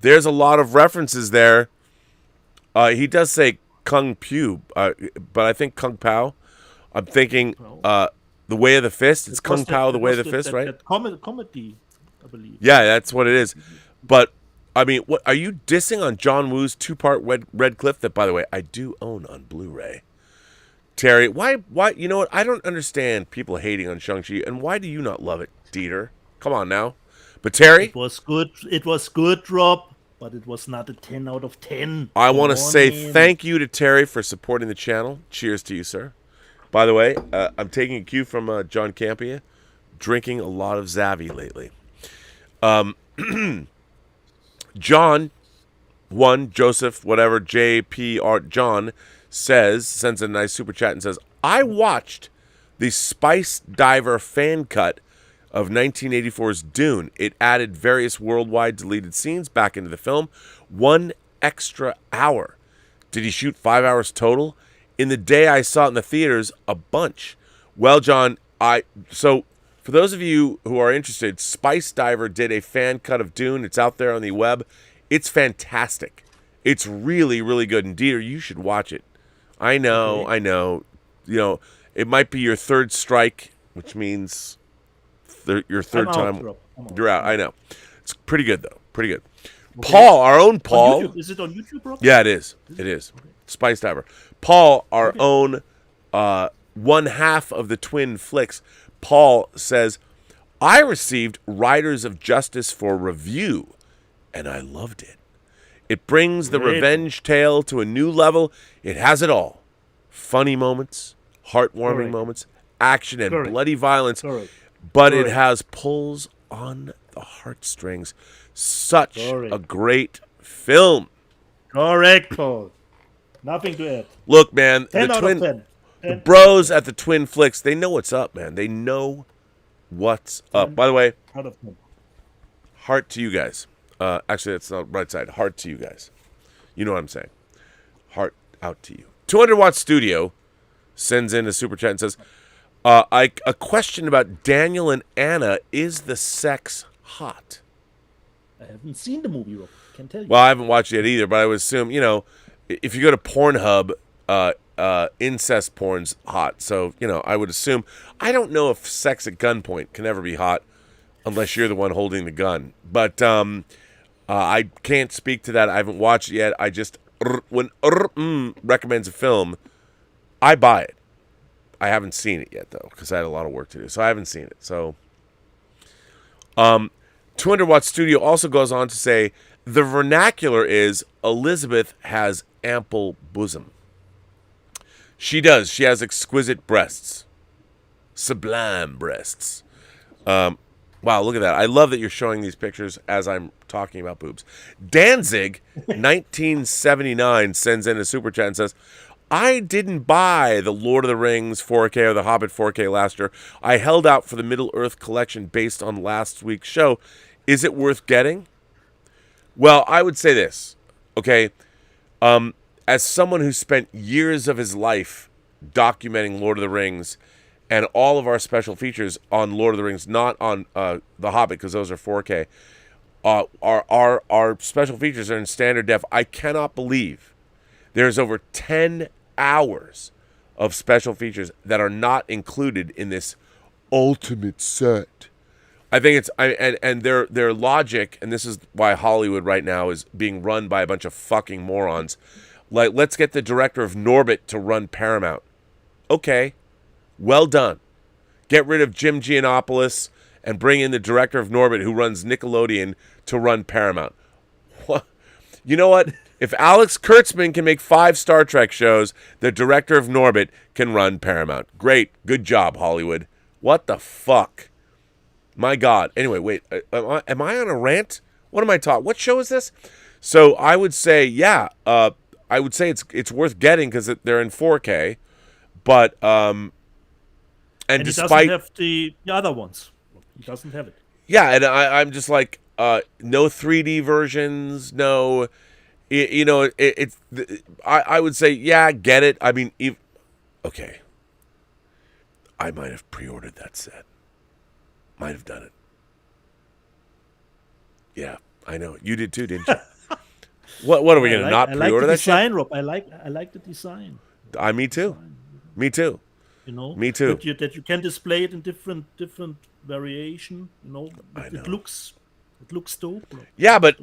There's a lot of references there. He does say Kung Pu, but I think Kung Pao. I'm thinking The Way of the Fist. It's Kung Pao, The Way of the Fist, right? That comedy, I believe. Yeah, that's what it is. But, I mean, what are you dissing on John Woo's 2-part Red Cliff that, by the way, I do own on Blu-ray? Terry, why, you know what? I don't understand people hating on Shang-Chi, and why do you not love it, Dieter? Come on now. But Terry? It was good, Rob, but it was not a 10 out of 10. I want to say thank you to Terry for supporting the channel. Cheers to you, sir. By the way, I'm taking a cue from John Campia, drinking a lot of Zavi lately. John, Joseph, whatever, JPR, John, sends a nice super chat and says, I watched the Spice Diver fan cut of 1984's Dune. It added various worldwide deleted scenes back into the film. 1 extra hour. Did he shoot 5 hours total? In the day I saw it in the theaters, a bunch. Well, John, so for those of you who are interested, Spice Diver did a fan cut of Dune. It's out there on the web. It's fantastic. It's really, really good. And Dieter, you should watch it. I know. You know, it might be your third strike, which means your third time. You're out. I know. It's pretty good, though. Pretty good. Okay. Paul, our own Paul. Is it on YouTube, bro? Yeah, it is. It is. Okay. Spice Diver. Paul, our own one half of the Twin Flicks, Paul says, I received Riders of Justice for review, and I loved it. It brings the revenge tale to a new level. It has it all. Funny moments, heartwarming moments, action and bloody violence. But it has pulls on the heartstrings. Such a great film. Correct, Paul. Nothing to add. Look, man, 10 out of 10. The bros at the Twin Flicks, they know what's up, man. They know what's up. By the way, heart to you guys. Actually, that's not right side. Heart to you guys. You know what I'm saying. Heart out to you. 200 Watt Studio sends in a super chat and says, a question about Daniel and Anna. Is the sex hot? I haven't seen the movie, Rob. Can't tell you. Well, I haven't watched it either, but I would assume, you know, if you go to Pornhub, incest porn's hot. So, you know, I would assume. I don't know if sex at gunpoint can ever be hot unless you're the one holding the gun. But I can't speak to that. I haven't watched it yet. I just, when recommends a film, I buy it. I haven't seen it yet, though, because I had a lot of work to do. So I haven't seen it. So 200 Watt Studio also goes on to say, the vernacular is Elizabeth has ample bosom. She does. She has exquisite breasts. Sublime breasts. Wow, look at that. I love that you're showing these pictures as I'm talking about boobs. Danzig, 1979, sends in a super chat and says, I didn't buy the Lord of the Rings 4K or the Hobbit 4K last year. I held out for the Middle-earth collection based on last week's show. Is it worth getting? Well, I would say this, okay? As someone who spent years of his life documenting Lord of the Rings and all of our special features on Lord of the Rings, not on The Hobbit, because those are 4K, our special features are in standard def. I cannot believe there's over 10 hours of special features that are not included in this ultimate set. I think it's and their logic, and this is why Hollywood right now is being run by a bunch of fucking morons. Like, let's get the director of Norbit to run Paramount. Okay, well done. Get rid of Jim Giannopoulos and bring in the director of Norbit who runs Nickelodeon to run Paramount. What? You know what? If Alex Kurtzman can make 5 Star Trek shows, the director of Norbit can run Paramount. Great. Good job, Hollywood. What the fuck? My God. Anyway, wait. Am I on a rant? What am I talking? What show is this? So I would say, yeah. I would say it's worth getting because they're in 4K. But and he despite doesn't have the other ones. He doesn't have it. Yeah, and I'm just like no 3D versions, no. I would say, yeah, get it. I mean, okay. I might have pre-ordered that set. Might have done it. Yeah, I know. You did too, didn't you? What are we going to not pre-order that shit? I like the design, Rob. I like the design. Me too. Me too. You know? Me too. That you can display it in different variation, you know. I know. It looks dope. Bro. Yeah, but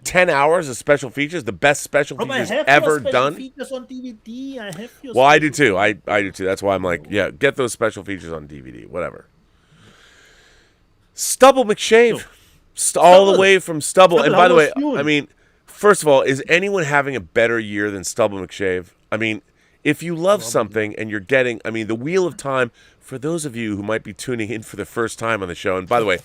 10 hours of special features, the best special features ever done. Features on DVD. I have your Well, I do too. I do too. That's why I'm like, yeah, get those special features on DVD, whatever. Stubble McShave. All the way from Stubble. And by the way, I mean, first of all, is anyone having a better year than Stubble McShave? I mean, if you love something and you're getting, I mean, the Wheel of Time, for those of you who might be tuning in for the first time on the show, and by the way,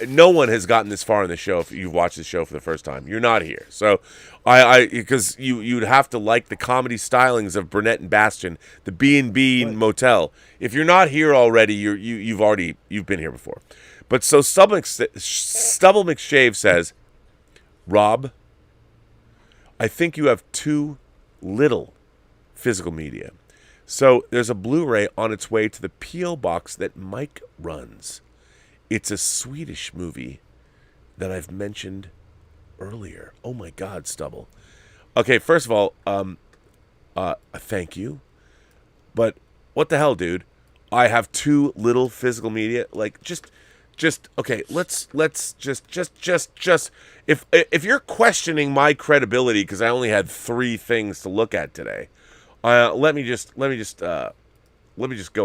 no one has gotten this far in the show if you've watched the show for the first time. You're not here. So, because you'd have to like the comedy stylings of Burnett and Bastion, the B&B Motel. If you're not here already, you've been here before. But so Stubble McShave says, Rob, I think you have too little physical media. So there's a Blu-ray on its way to the P.O. box that Mike runs. It's a Swedish movie that I've mentioned earlier. Oh my God, Stubble. Okay, first of all, thank you. But what the hell, dude? I have too little physical media. Like, just okay. Let's just. If you're questioning my credibility because I only had 3 things to look at today. Let me just go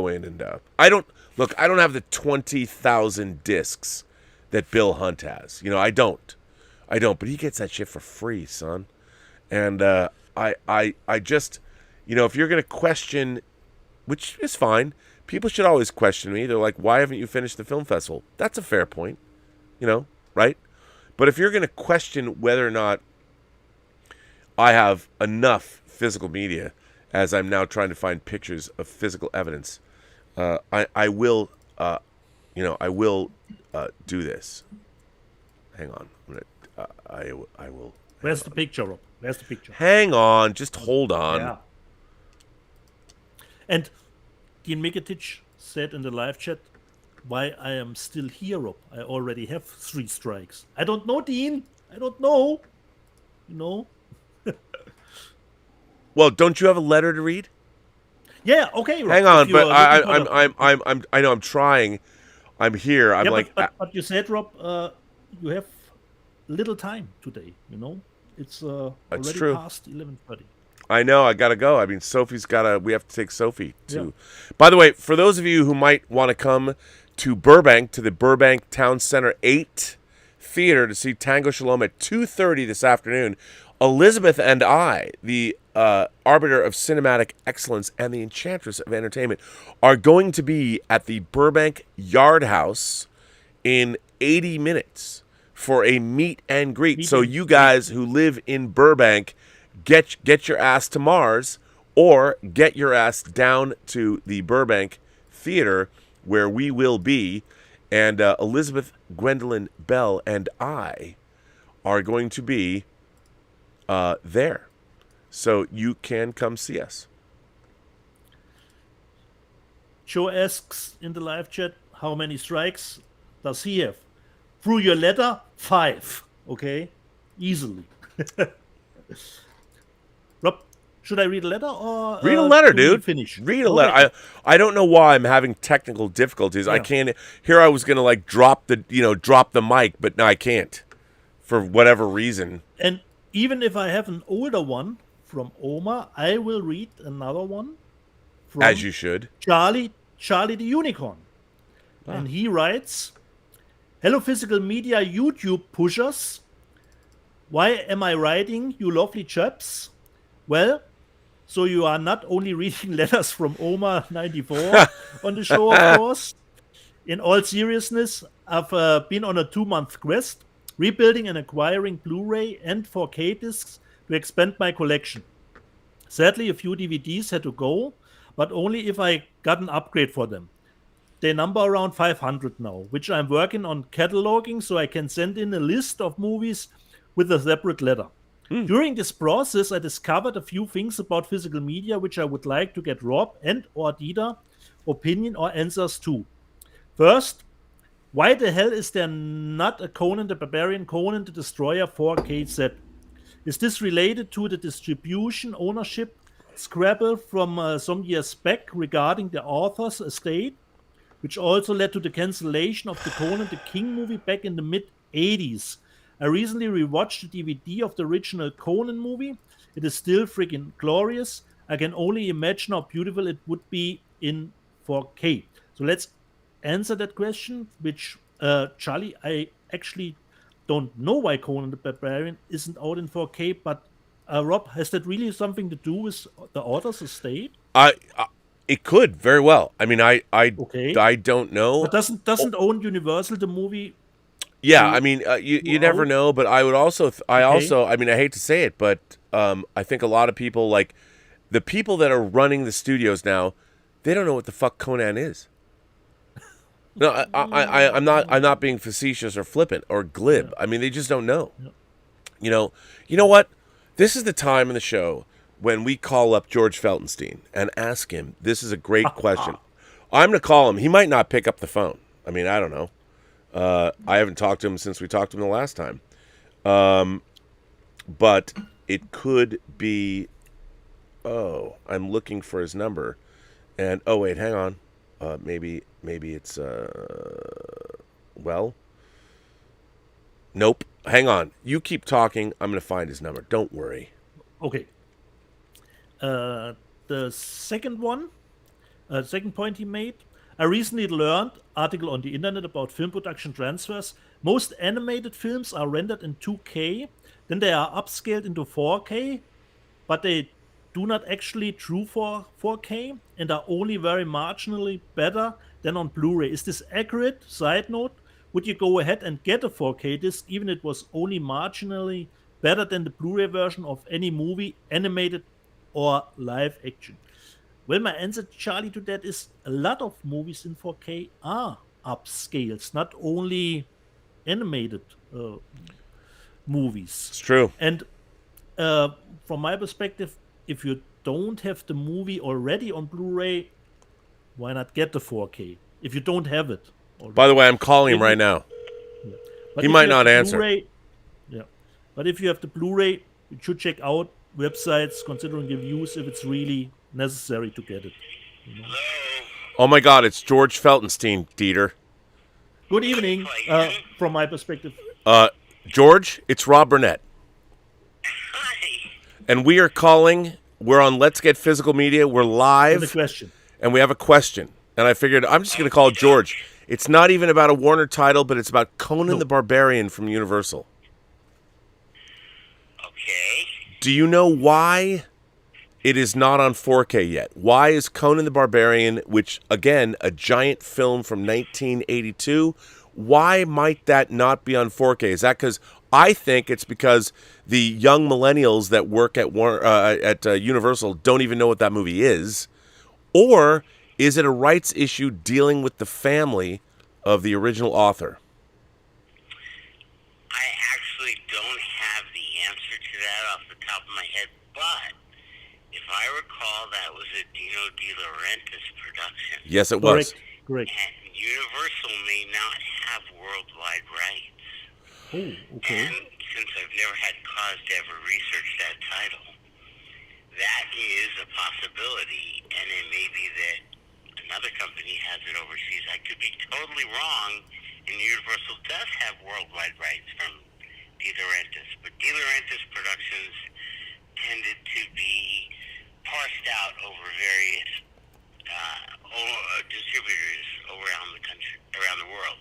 in and I don't have the 20,000 discs that Bill Hunt has. You know, I don't, but he gets that shit for free, son. And I just, you know, if you're gonna question, which is fine, people should always question me. They're like, why haven't you finished the film festival? That's a fair point, you know, right? But if you're gonna question whether or not I have enough physical media, as I'm now trying to find pictures of physical evidence, I will do this. Hang on, I will. Where's the picture, Rob? Where's the picture? Hang on, just hold on. Yeah. And Dean Mikitic said in the live chat, why I am still here, Rob. I already have 3 strikes. I don't know, Dean. I don't know. You know. Well, don't you have a letter to read? Yeah, okay. Rob, hang on, but I know I'm trying. I'm here. I'm but you said, Rob, you have little time today. You know, it's already true. past 11:30. I know. I gotta go. I mean, we have to take Sophie too. Yeah. By the way, for those of you who might want to come to Burbank, to the Burbank Town Center 8 Theater to see Tango Shalom at 2:30 this afternoon, Elizabeth and I, the arbiter of cinematic excellence and the enchantress of entertainment, are going to be at the Burbank Yard House in 80 minutes for a meet and greet. So you guys who live in Burbank, get your ass to Mars or get your ass down to the Burbank Theater where we will be. And Elizabeth, Gwendolyn, Bell, and I are going to be there. So you can come see us. Joe asks in the live chat, how many strikes does he have? Through your letter, 5. Okay? Easily. Rob, should I read a letter or read a letter, dude? Finish. Read a letter. I don't know why I'm having technical difficulties. Yeah. I can't. Here I was gonna like drop the mic, but no, I can't for whatever reason. And even if I have an older one from Oma, I will read another one from as you should. Charlie the Unicorn. Ah. And he writes, hello physical media YouTube pushers. Why am I writing, you lovely chaps? Well, so you are not only reading letters from Oma 94 on the show, of course. In all seriousness, I've been on a 2-month quest, rebuilding and acquiring Blu-ray and 4K discs to expand my collection. Sadly, a few DVDs had to go, but only if I got an upgrade for them. They number around 500 now, which I'm working on cataloging so I can send in a list of movies with a separate letter. During this process, I discovered a few things about physical media which I would like to get Rob and or Dieter opinion or answers to. First, why the hell is there not a Conan the Barbarian, Conan the Destroyer 4K set? Is this related to the distribution ownership scrabble from some years back regarding the author's estate, which also led to the cancellation of the Conan the King movie back in the mid-80s? I recently rewatched the DVD of the original Conan movie. It is still freaking glorious. I can only imagine how beautiful it would be in 4K. So let's answer that question, which, Charlie, I actually don't know why Conan the Barbarian isn't out in 4K, but Rob, has that really something to do with the author's estate? It could very well. I mean, Okay. I don't know. But doesn't own Universal the movie? Yeah, I mean, you never know. But I would also, I mean, I hate to say it, but I think a lot of people, like the people that are running the studios now, they don't know what the fuck Conan is. No, I'm not being facetious or flippant or glib. Yeah. I mean, they just don't know. Yeah. You know what? This is the time in the show when we call up George Feltenstein and ask him. This is a great question. I'm going to call him. He might not pick up the phone. I mean, I don't know. I haven't talked to him since we talked to him the last time. But it could be. Oh, I'm looking for his number, and oh wait, hang on. Maybe it's well. Nope. Hang on. You keep talking. I'm going to find his number. Don't worry. Okay. The second point he made. I recently learned article on the internet about film production transfers. Most animated films are rendered in 2K, then they are upscaled into 4K, but they do not actually true for 4K and are only very marginally better than on Blu-ray. Is this accurate? Side note, would you go ahead and get a 4K disc even if it was only marginally better than the Blu-ray version of any movie, animated or live action? Well, my answer, Charlie, to that is a lot of movies in 4K are upscales, not only animated movies. It's true. And from my perspective, if you don't have the movie already on Blu-ray, why not get the 4K if you don't have it already? By the way, I'm calling him right now. But He if might you have not the answer. Blu-ray- yeah, but if you have the Blu-ray, you should check out websites considering reviews if it's really necessary to get it. Oh my God, it's George Feltenstein, Dieter. Good evening, from my perspective. George, it's Rob Burnett. And we are calling. We're on Let's Get Physical Media. We're live. The question. And we have a question. And I figured I'm just going to call George. It's not even about a Warner title, but it's about Conan the Barbarian from Universal. Okay. Do you know why it is not on 4K yet? Why is Conan the Barbarian, which, again, a giant film from 1982, why might that not be on 4K? Is that because I think it's because the young millennials that work at Universal don't even know what that movie is? Or is it a rights issue dealing with the family of the original author? I actually don't have the answer to that off the top of my head, but if I recall, that was a Dino De Laurentiis production. Yes, it was. Correct. And Universal may not have worldwide rights. Oh, okay. And since I've never had cause to ever research that title, that is a possibility, and it may be that another company has it overseas. I could be totally wrong, and Universal does have worldwide rights from De Laurentiis, but De Laurentiis productions tended to be parsed out over various distributors around the country, around the world.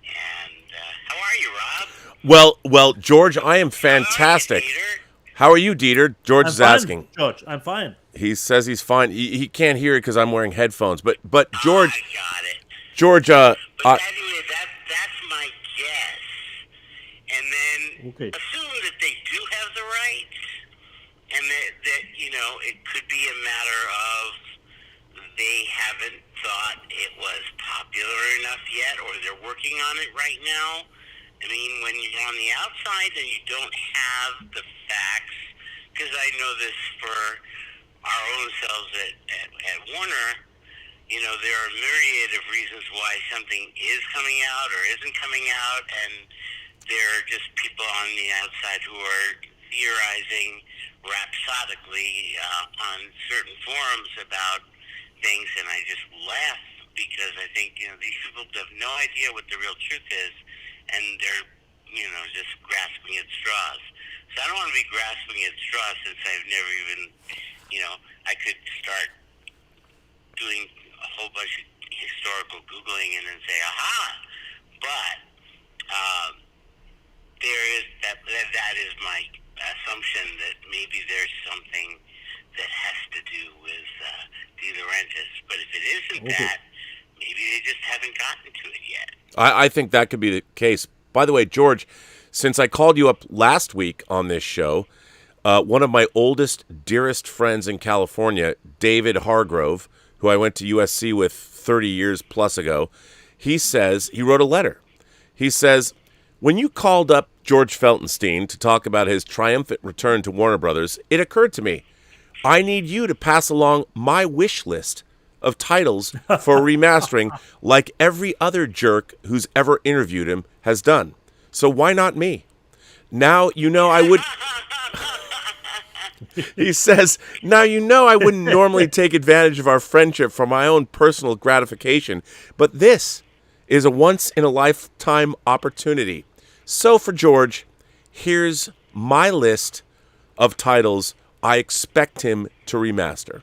And how are you, Rob? Well, George, I am fantastic. Peter. How are you, Dieter? George I'm is fine, asking. George, I'm fine. He says he's fine. He can't hear it because I'm wearing headphones. But George, I got it. George, But anyway, that's my guess. And then Okay. assume that they do have the rights, and that it could be a matter of they haven't thought it was popular enough yet, or they're working on it right now. I mean, when you're on the outside and you don't have the facts, because I know this for our own selves at Warner, there are a myriad of reasons why something is coming out or isn't coming out, and there are just people on the outside who are theorizing rhapsodically on certain forums about things, and I just laugh because I think these people have no idea what the real truth is, and they're just grasping at straws. So I don't want to be grasping at straws since I've never even I could start doing a whole bunch of historical Googling and then say aha, but there is that is my assumption that maybe there's something that has to do with De Laurentiis, but if it isn't that, maybe they just haven't gotten to it yet. I think that could be the case. By the way, George, since I called you up last week on this show, one of my oldest, dearest friends in California, David Hargrove, who I went to USC with 30 years plus ago, he wrote a letter. He says, when you called up George Feltenstein to talk about his triumphant return to Warner Brothers, it occurred to me, I need you to pass along my wish list of titles for remastering like every other jerk who's ever interviewed him has done. So why not me? Now I would... He says, now I wouldn't normally take advantage of our friendship for my own personal gratification, but this is a once-in-a-lifetime opportunity. So for George, here's my list of titles I expect him to remaster.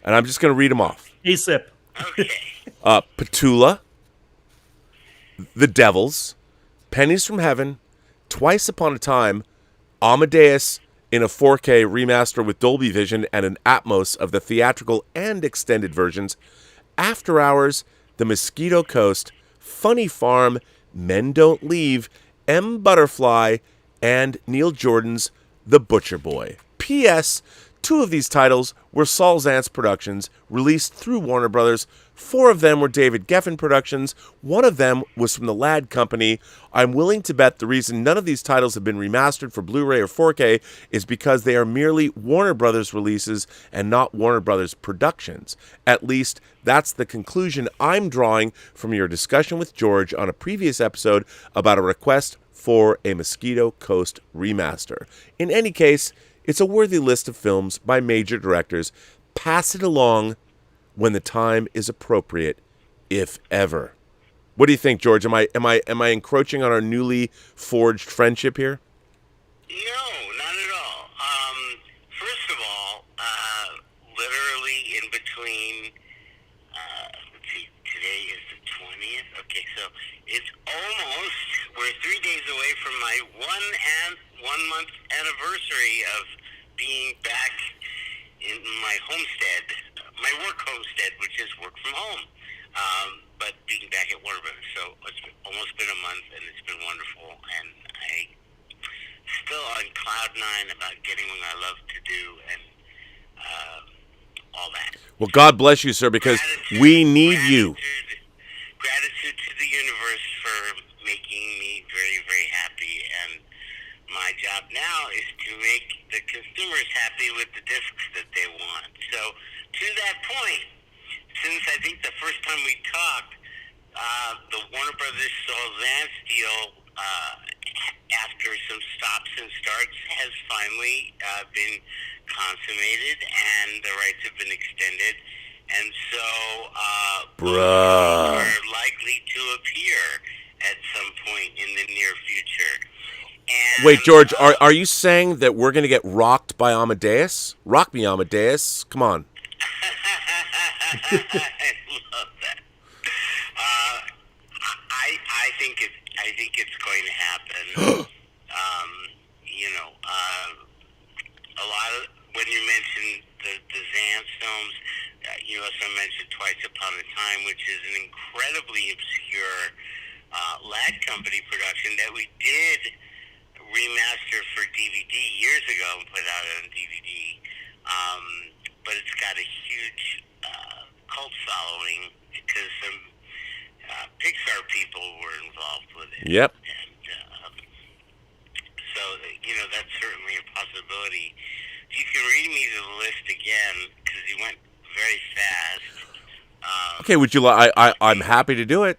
And I'm just going to read them off. ASAP. Okay. Petula, The Devils, Pennies from Heaven, Twice Upon a Time, Amadeus in a 4K remaster with Dolby Vision and an Atmos of the theatrical and extended versions, After Hours, The Mosquito Coast, Funny Farm, Men Don't Leave, M. Butterfly, and Neil Jordan's The Butcher Boy. P.S. 2 of these titles were Saul Zaentz productions released through Warner Brothers. 4 of them were David Geffen productions. 1 of them was from the Ladd Company. I'm willing to bet the reason none of these titles have been remastered for Blu-ray or 4K is because they are merely Warner Brothers releases and not Warner Brothers productions. At least that's the conclusion I'm drawing from your discussion with George on a previous episode about a request for a Mosquito Coast remaster. In any case, it's a worthy list of films by major directors. Pass it along when the time is appropriate, if ever. What do you think, George? Am I encroaching on our newly forged friendship here? No, not at all. First of all, literally in between, let's see, today is the 20th. Okay, so it's we're 3 days away from my 1 month anniversary of being back in my homestead, my work homestead, which is work from home, but being back at Warner Brothers. So it's almost been a month, and it's been wonderful, and I still on cloud 9 about getting what I love to do and all that. Well, God bless you, sir, because we need you. Gratitude to the universe for making me very, very happy, and my job now is to make the consumers happy with the discs that they want. So, to that point, since I think the first time we talked, the Warner Brothers Saul Zaentz deal, after some stops and starts, has finally been consummated, and the rights have been extended. And so, Bruh. are likely to appear at some point in the near future. And, Wait, George, are you saying that we're going to get rocked by Amadeus? Rock me, Amadeus. Come on. I love that. I think it's going to happen. A lot of when you mentioned the Zant films, you also mentioned Twice Upon a Time, which is an incredibly obscure Lad Company production that we did remaster for DVD years ago and put out on DVD. But it's got a huge cult following because some Pixar people were involved with it. Yep. And so, that's certainly a possibility. You can read me the list again because you went very fast. Okay, would you like? I'm happy to do it.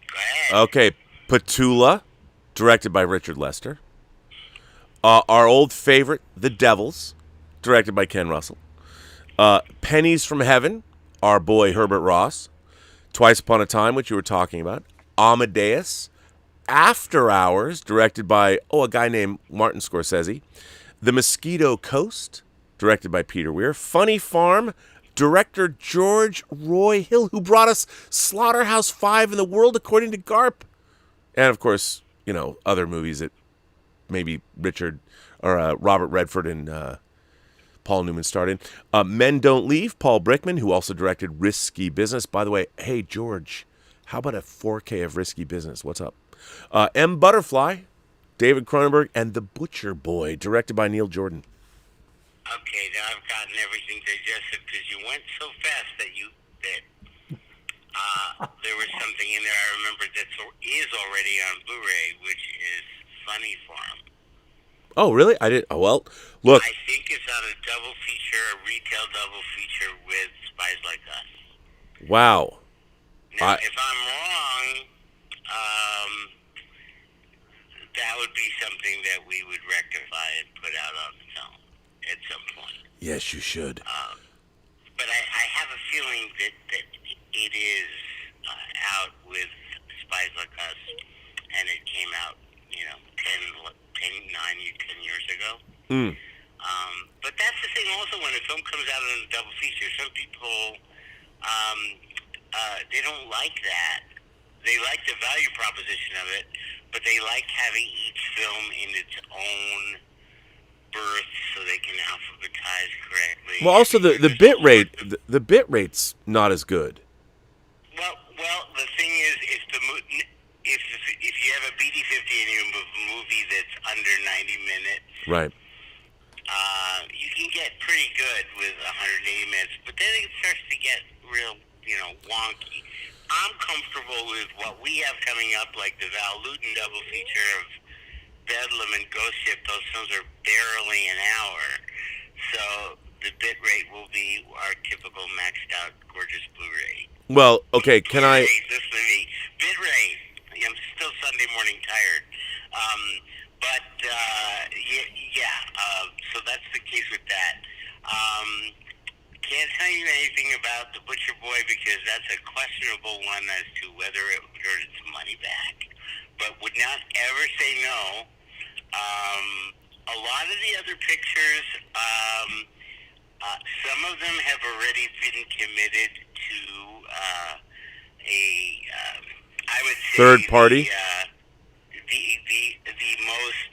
Go ahead. Okay, Petula, directed by Richard Lester. Our old favorite, The Devils, directed by Ken Russell. Pennies from Heaven, our boy Herbert Ross. Twice Upon a Time, which you were talking about. Amadeus. After Hours, directed by, a guy named Martin Scorsese. The Mosquito Coast, directed by Peter Weir. Funny Farm, director George Roy Hill, who brought us Slaughterhouse-5 and The World According to Garp. And, of course, other movies that maybe Robert Redford and Paul Newman starred in. Men Don't Leave, Paul Brickman, who also directed Risky Business. By the way, hey, George, how about a 4K of Risky Business? What's up? M. Butterfly, David Cronenberg, and The Butcher Boy, directed by Neil Jordan. Okay, now I've gotten everything digested because you went so fast that there was something in there I remembered that is already on Blu-ray, which is Funny Farm. Oh, really? I didn't. Oh, well, look. I think it's on a double feature, a retail double feature with Spies Like Us. Wow. Now, if I'm wrong, that would be something that we would rectify and put out on film at some point. Yes, you should. But I have a feeling that it is out with Spies Like Us, and it came out, 10 years ago. But that's the thing also, when a film comes out on a double feature, some people, they don't like that. They like the value proposition of it, but they like having each film in its own berth so they can alphabetize correctly. Well, also the bit rate, the bit rate's not as good. Well, the thing is, if you have a BD-50 and you have a movie that's under 90 minutes, right? You can get pretty good with 180 minutes, but then it starts to get real, wonky. I'm comfortable with what we have coming up, like the Val Lewton double feature of Bedlam and Ghost Ship. Those films are barely an hour, so the bit rate will be our typical maxed out gorgeous Blu-ray. Well, okay, can I? Listen to me. Bit rate. I'm still Sunday morning tired. So that's the case with that. Can't tell you anything about The Butcher Boy because that's a questionable one as to whether it would earn its money back. But would not ever say no. A lot of the other pictures, some of them have already been committed to I would say third party. The most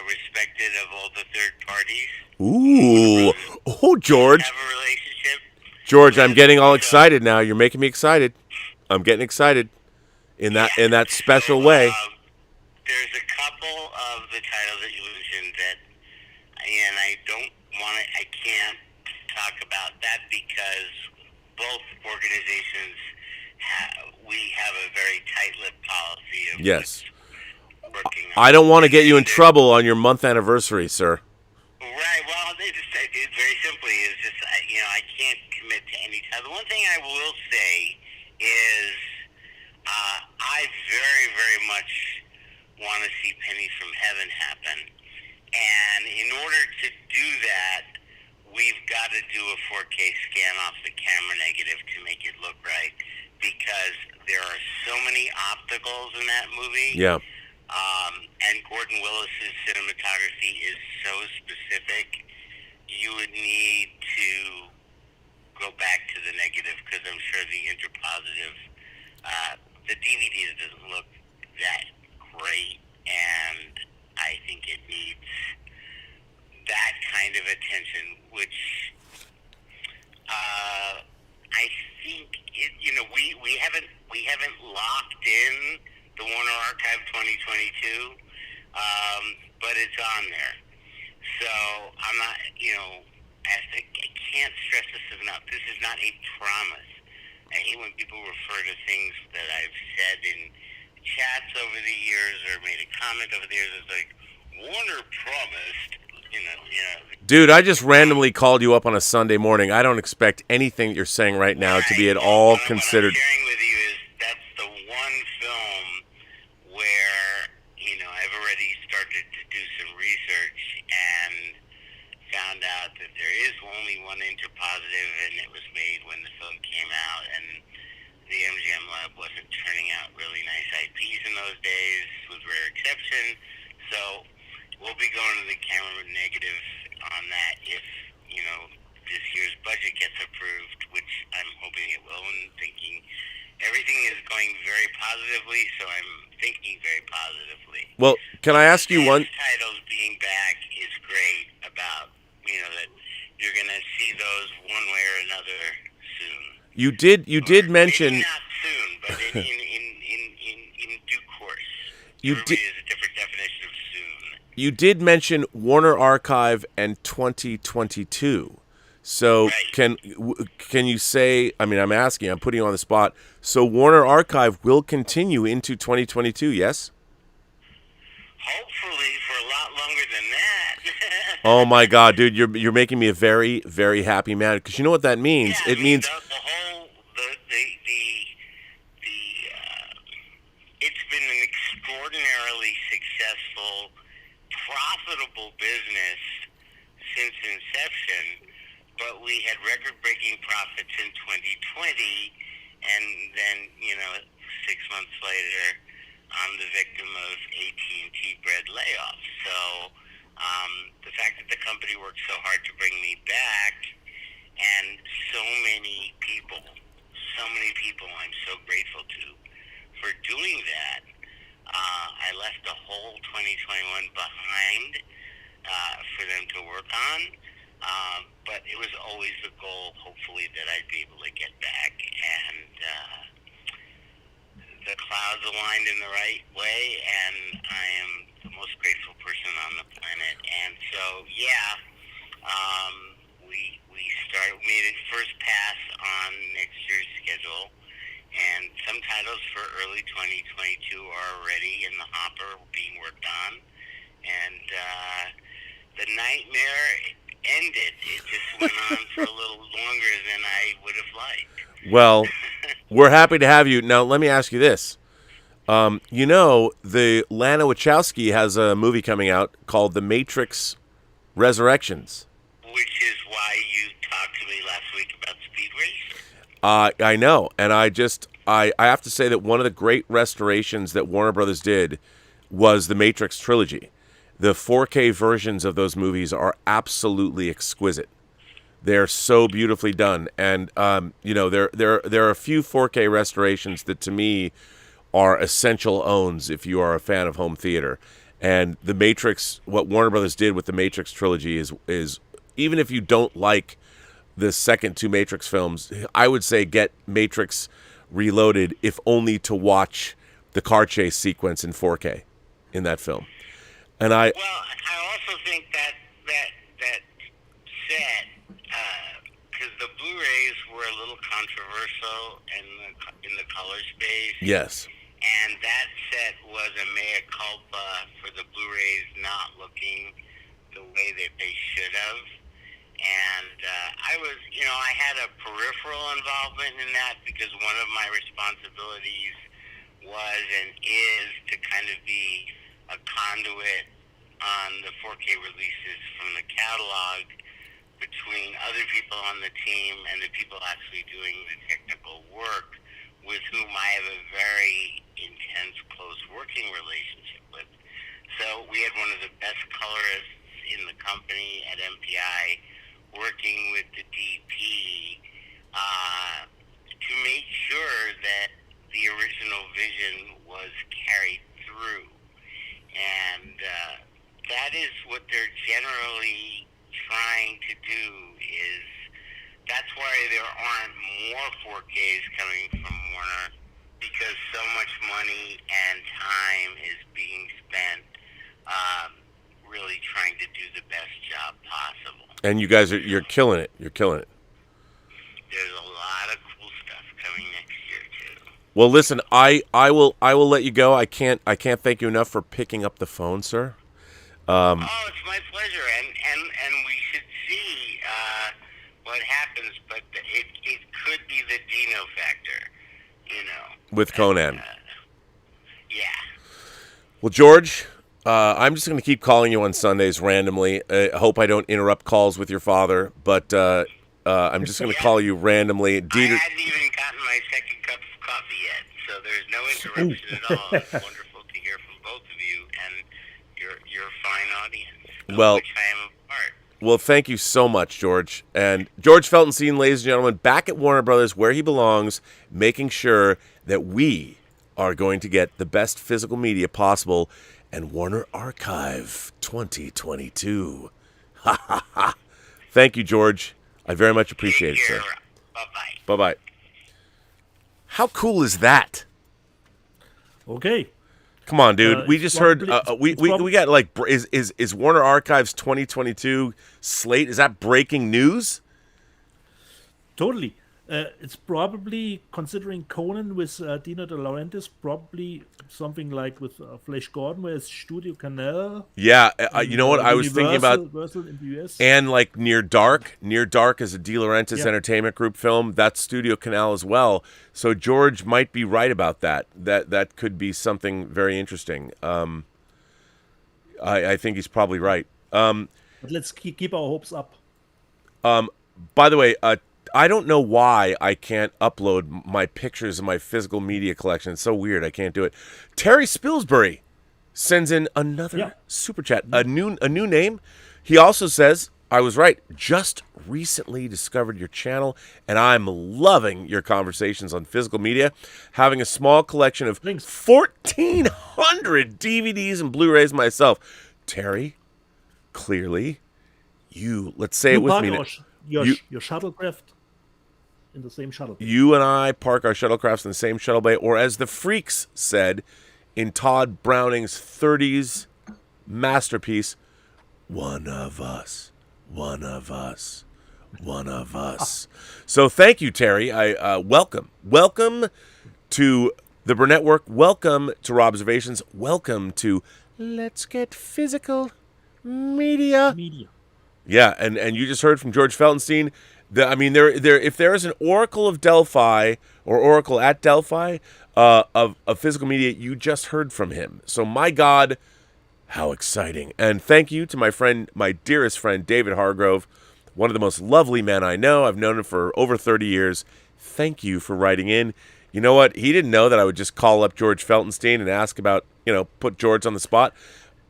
respected of all the third parties. Ooh, George. Have a relationship. George, I'm getting all excited now. You're making me excited. I'm getting excited in that special way. There's a couple of the titles that you mentioned and I can't talk about that because both organizations we have a very tight-lipped policy of yes. Working on. I don't want to get you in trouble on your month anniversary, sir. Right. Well, it very simply is just I can't commit to any time. The one thing I will say is I very, very much want to see Pennies from Heaven happen, and in order to do that, we've got to do a 4K scan off the camera negative to make it look right, because there are so many obstacles in that movie. Yeah. And Gordon Willis's cinematography is so specific, you would need to go back to the negative, because I'm sure the interpositive the DVD doesn't look that great, and I think it needs that kind of attention, which I think we haven't locked in the Warner Archive 2022, but it's on there. So I'm not, I can't stress this enough. This is not a promise. I hate when people refer to things that I've said in chats over the years or made a comment over the years. It's like, Warner promised, Dude, I just randomly called you up on a Sunday morning. I don't expect anything that you're saying right now to be at all considered. What I'm sharing with you is that's the one film where, I've already started to do some research and found out that there is only one interpositive, and it was made when the film came out, and the MGM Lab wasn't turning out really nice IPs in those days, with rare exception. So we'll be going to the camera negative on that if, this year's budget gets approved, which I'm hoping it will, and thinking everything is going very positively, so I'm thinking very positively. Well, can I ask you one? Titles being back is great about, that you're going to see those one way or another soon. You did mention... Maybe not soon, but in due course. You Everybody has a different definition of soon. You did mention Warner Archive and 2022. So right. can you say, I'm asking, I'm putting you on the spot, so Warner Archive will continue into 2022, yes? Hopefully for a lot longer than that. Oh my God, dude, you're making me a very, very happy man, because you know what that means? Yeah, it means... It's been an extraordinarily successful, profitable business since inception, but we had record-breaking profits in 2020, and then, 6 months later, I'm the victim of AT&T bread layoffs. So the fact that the company worked so hard to bring me back, and so many people I'm so grateful to for doing that. I left the whole 2021 behind for them to work on, but it was always the goal, hopefully, that I'd be able to get back, and the clouds aligned in the right way, and I am the most grateful person on the planet. And so, we made a first pass on next year's schedule, and some titles for early 2022 are already in the hopper being worked on, and the nightmare ended. It just went on for a little longer than I would have liked. Well, we're happy to have you. Now, let me ask you this. The Lana Wachowski has a movie coming out called The Matrix Resurrections. Which is why you talked to me last week about Speed Race? I know, and I have to say that one of the great restorations that Warner Brothers did was the Matrix trilogy. The 4K versions of those movies are absolutely exquisite. They're so beautifully done, and there are a few 4K restorations that to me are essential owns if you are a fan of home theater. And the Matrix, what Warner Brothers did with the Matrix trilogy is even if you don't like the second two Matrix films, I would say get Matrix Reloaded, if only to watch the car chase sequence in 4K in that film. And I also think that set, because the Blu-rays were a little controversial in the color space. Yes. And that set was a mea culpa for the Blu-rays not looking the way that they should have. And I had a peripheral involvement in that because one of my responsibilities was and is to kind of be a conduit on the 4K releases from the catalog between other people on the team and the people actually doing the technical work, with whom I have a very intense, close working relationship with. So we had one of the best colorists in the company at MPI working with the DP to make sure that the original carried through. And that is what they're generally trying to do. That's why there aren't more 4Ks coming from Warner, because so much money and time is being spent really trying to do the best job possible. And you guys you're killing it. You're killing it. There's a lot of cool stuff coming next year too. Well, listen, I will let you go. I can't thank you enough for picking up the phone, sir. Oh, it's my pleasure, and we should see what happens, but it could be the Dino factor, with Conan. Yeah. Well, George, I'm just going to keep calling you on Sundays randomly. I hope I don't interrupt calls with your father, but I'm just going to call you randomly. I hadn't even gotten my second cup of coffee yet, so there's no interruption at all. It's wonderful to hear from both of you and your fine audience, well, of which I am a part. Well, thank you so much, George. And George Feltenstein, ladies and gentlemen, back at Warner Brothers, where he belongs, making sure that we are going to get the best physical media possible. And Warner Archive 2022. Ha ha ha. Thank you, George. I very much appreciate it, sir. Bye-bye. Bye-bye. How cool is that? Okay. Come on, dude. We just heard. We got like. Is Warner Archives 2022 slate? Is that breaking news? Totally. It's probably, considering Conan with Dino De Laurentiis, probably something like with Flash Gordon, where it's Studio Canal. Yeah, you know what I was thinking about? Universal in the US. And like Near Dark. Near Dark is a De Laurentiis Entertainment Group film. That's Studio Canal as well. So George might be right about that. That could be something very interesting. I think he's probably right. But let's keep our hopes up. By the way, I don't know why I can't upload my pictures of my physical media collection. It's so weird. I can't do it. Terry Spilsbury sends in another super chat. A new name. He also says, I was right. Just recently discovered your channel, and I'm loving your conversations on physical media. Having a small collection of 1,400 DVDs and Blu-rays myself. Terry, clearly, let's say it with me. Your shuttlecraft in the same shuttle bay. You and I park our shuttlecrafts in the same shuttle bay, or as the Freaks said in Todd Browning's 30s masterpiece, one of us, one of us, one of us. So thank you, Terry. I welcome to the Burnettwork. Welcome to Robservations. Welcome to Let's Get Physical Media. Yeah, and you just heard from George Feltenstein. If there is an Oracle of Delphi or Oracle at Delphi of physical media, you just heard from him. So my God, how exciting! And thank you to my dearest friend David Hargrove, one of the most lovely men I know. I've known him for over 30 years. Thank you for writing in. You know what? He didn't know that I would just call up George Feltenstein and ask about, put George on the spot.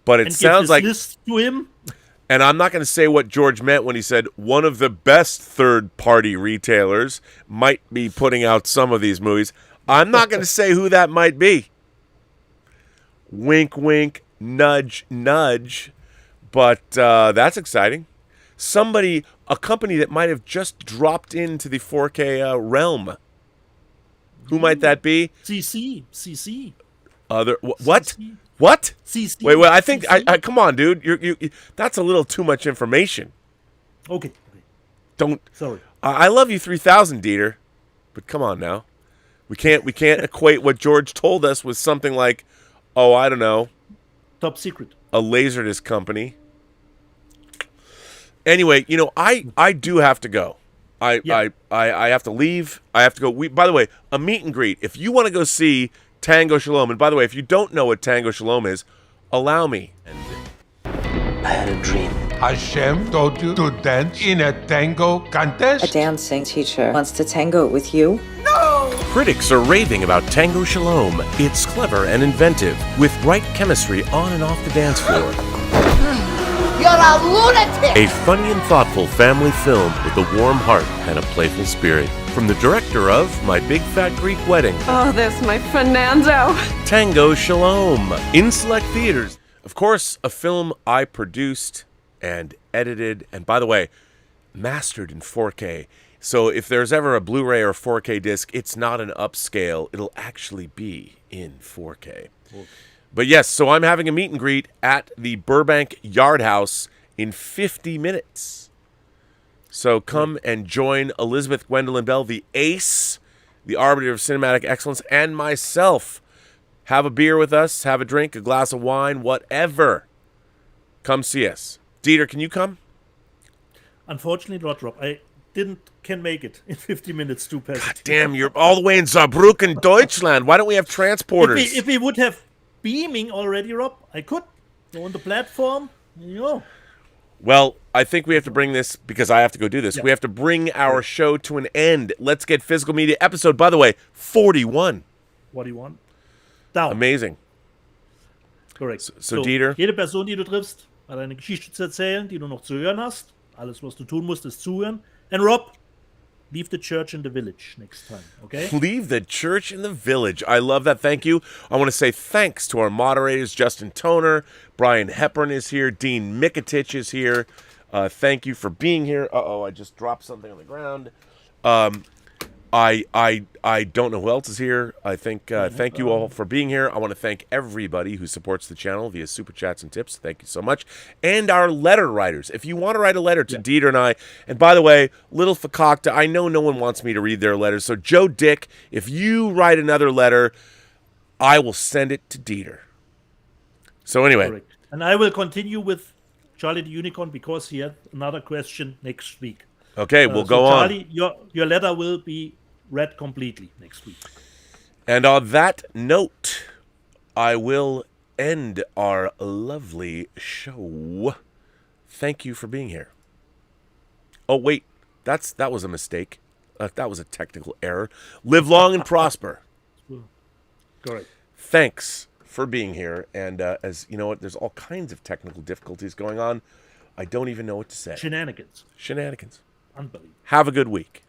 But it sounds like list to him. And I'm not going to say what George meant when he said one of the best third-party retailers might be putting out some of these movies. I'm not going to say who that might be. Wink, wink, nudge, nudge. But that's exciting. A company that might have just dropped into the 4K realm. Who might that be? CC. What? CC. What? CC. Wait. I think. I come on, dude. You. That's a little too much information. Okay. Don't. Sorry. I love you 3,000, Dieter, but come on now. We can't equate what George told us with something like, I don't know, top secret, a Laserdisc company. Anyway, I do have to go. I have to leave. I have to go. By the way, a meet and greet. If you want to go see Tango Shalom. And by the way, if you don't know what Tango Shalom is, allow me. I had a dream. Hashem told you to dance in a tango contest? A dancing teacher wants to tango with you? Critics are raving about Tango Shalom. It's clever and inventive, with right chemistry on and off the dance floor. You're a lunatic! A funny and thoughtful family film with a warm heart and a playful spirit. From the director of My Big Fat Greek Wedding, Oh, there's my Fernando. Tango Shalom, in select theaters. Of course, a film I produced and edited, and by the way, mastered in 4K. So if there's ever a Blu-ray or 4K disc, it's not an upscale. It'll actually be in 4K. But yes, so I'm having a meet and greet at the Burbank Yard House in 50 minutes. So come and join Elizabeth Gwendolyn Bell, the ace, the arbiter of cinematic excellence, and myself. Have a beer with us, have a drink, a glass of wine, whatever. Come see us. Dieter, can you come? Unfortunately not, Rob. I can make it in 50 minutes too past. God damn, you're all the way in Saarbrücken, Deutschland. Why don't we have transporters? If we would have beaming already, Rob, I could go on the platform. Well, I think we have to bring this, because I have to go do this. Yeah. We have to bring our show to an end. Let's Get Physical Media episode, by the way, 41. What do you want? Down. Amazing. Correct. So Dieter? Jede Person, die du triffst, hat eine Geschichte zu erzählen, die du noch zu hören hast. Alles, was du tun musst, ist zuhören. And Rob, leave the church in the village next time, okay? Leave the church in the village. I love that. Thank you. I want to say thanks to our moderators, Justin Toner, Brian Hepburn is here, Dean Mikatich is here. Thank you for being here. Uh-oh, I just dropped something on the ground. I don't know who else is here. I think thank you all for being here. I want to thank everybody who supports the channel via super chats and tips. Thank you so much. And our letter writers. If you want to write a letter to Dieter and I, and by the way, little fakakta, I know no one wants me to read their letters. So Joe Dick, if you write another letter, I will send it to Dieter. So anyway. Correct. And I will continue with Charlie the Unicorn because he had another question next week. Okay, we'll go Charlie, on. your letter will be read completely next week. And on that note, I will end our lovely show. Thank you for being here. Oh, wait. That was a mistake. That was a technical error. Live long and prosper. Correct. Thanks for being here. And as you know what, there's all kinds of technical difficulties going on. I don't even know what to say. Shenanigans. Shenanigans. Unbelievable. Have a good week.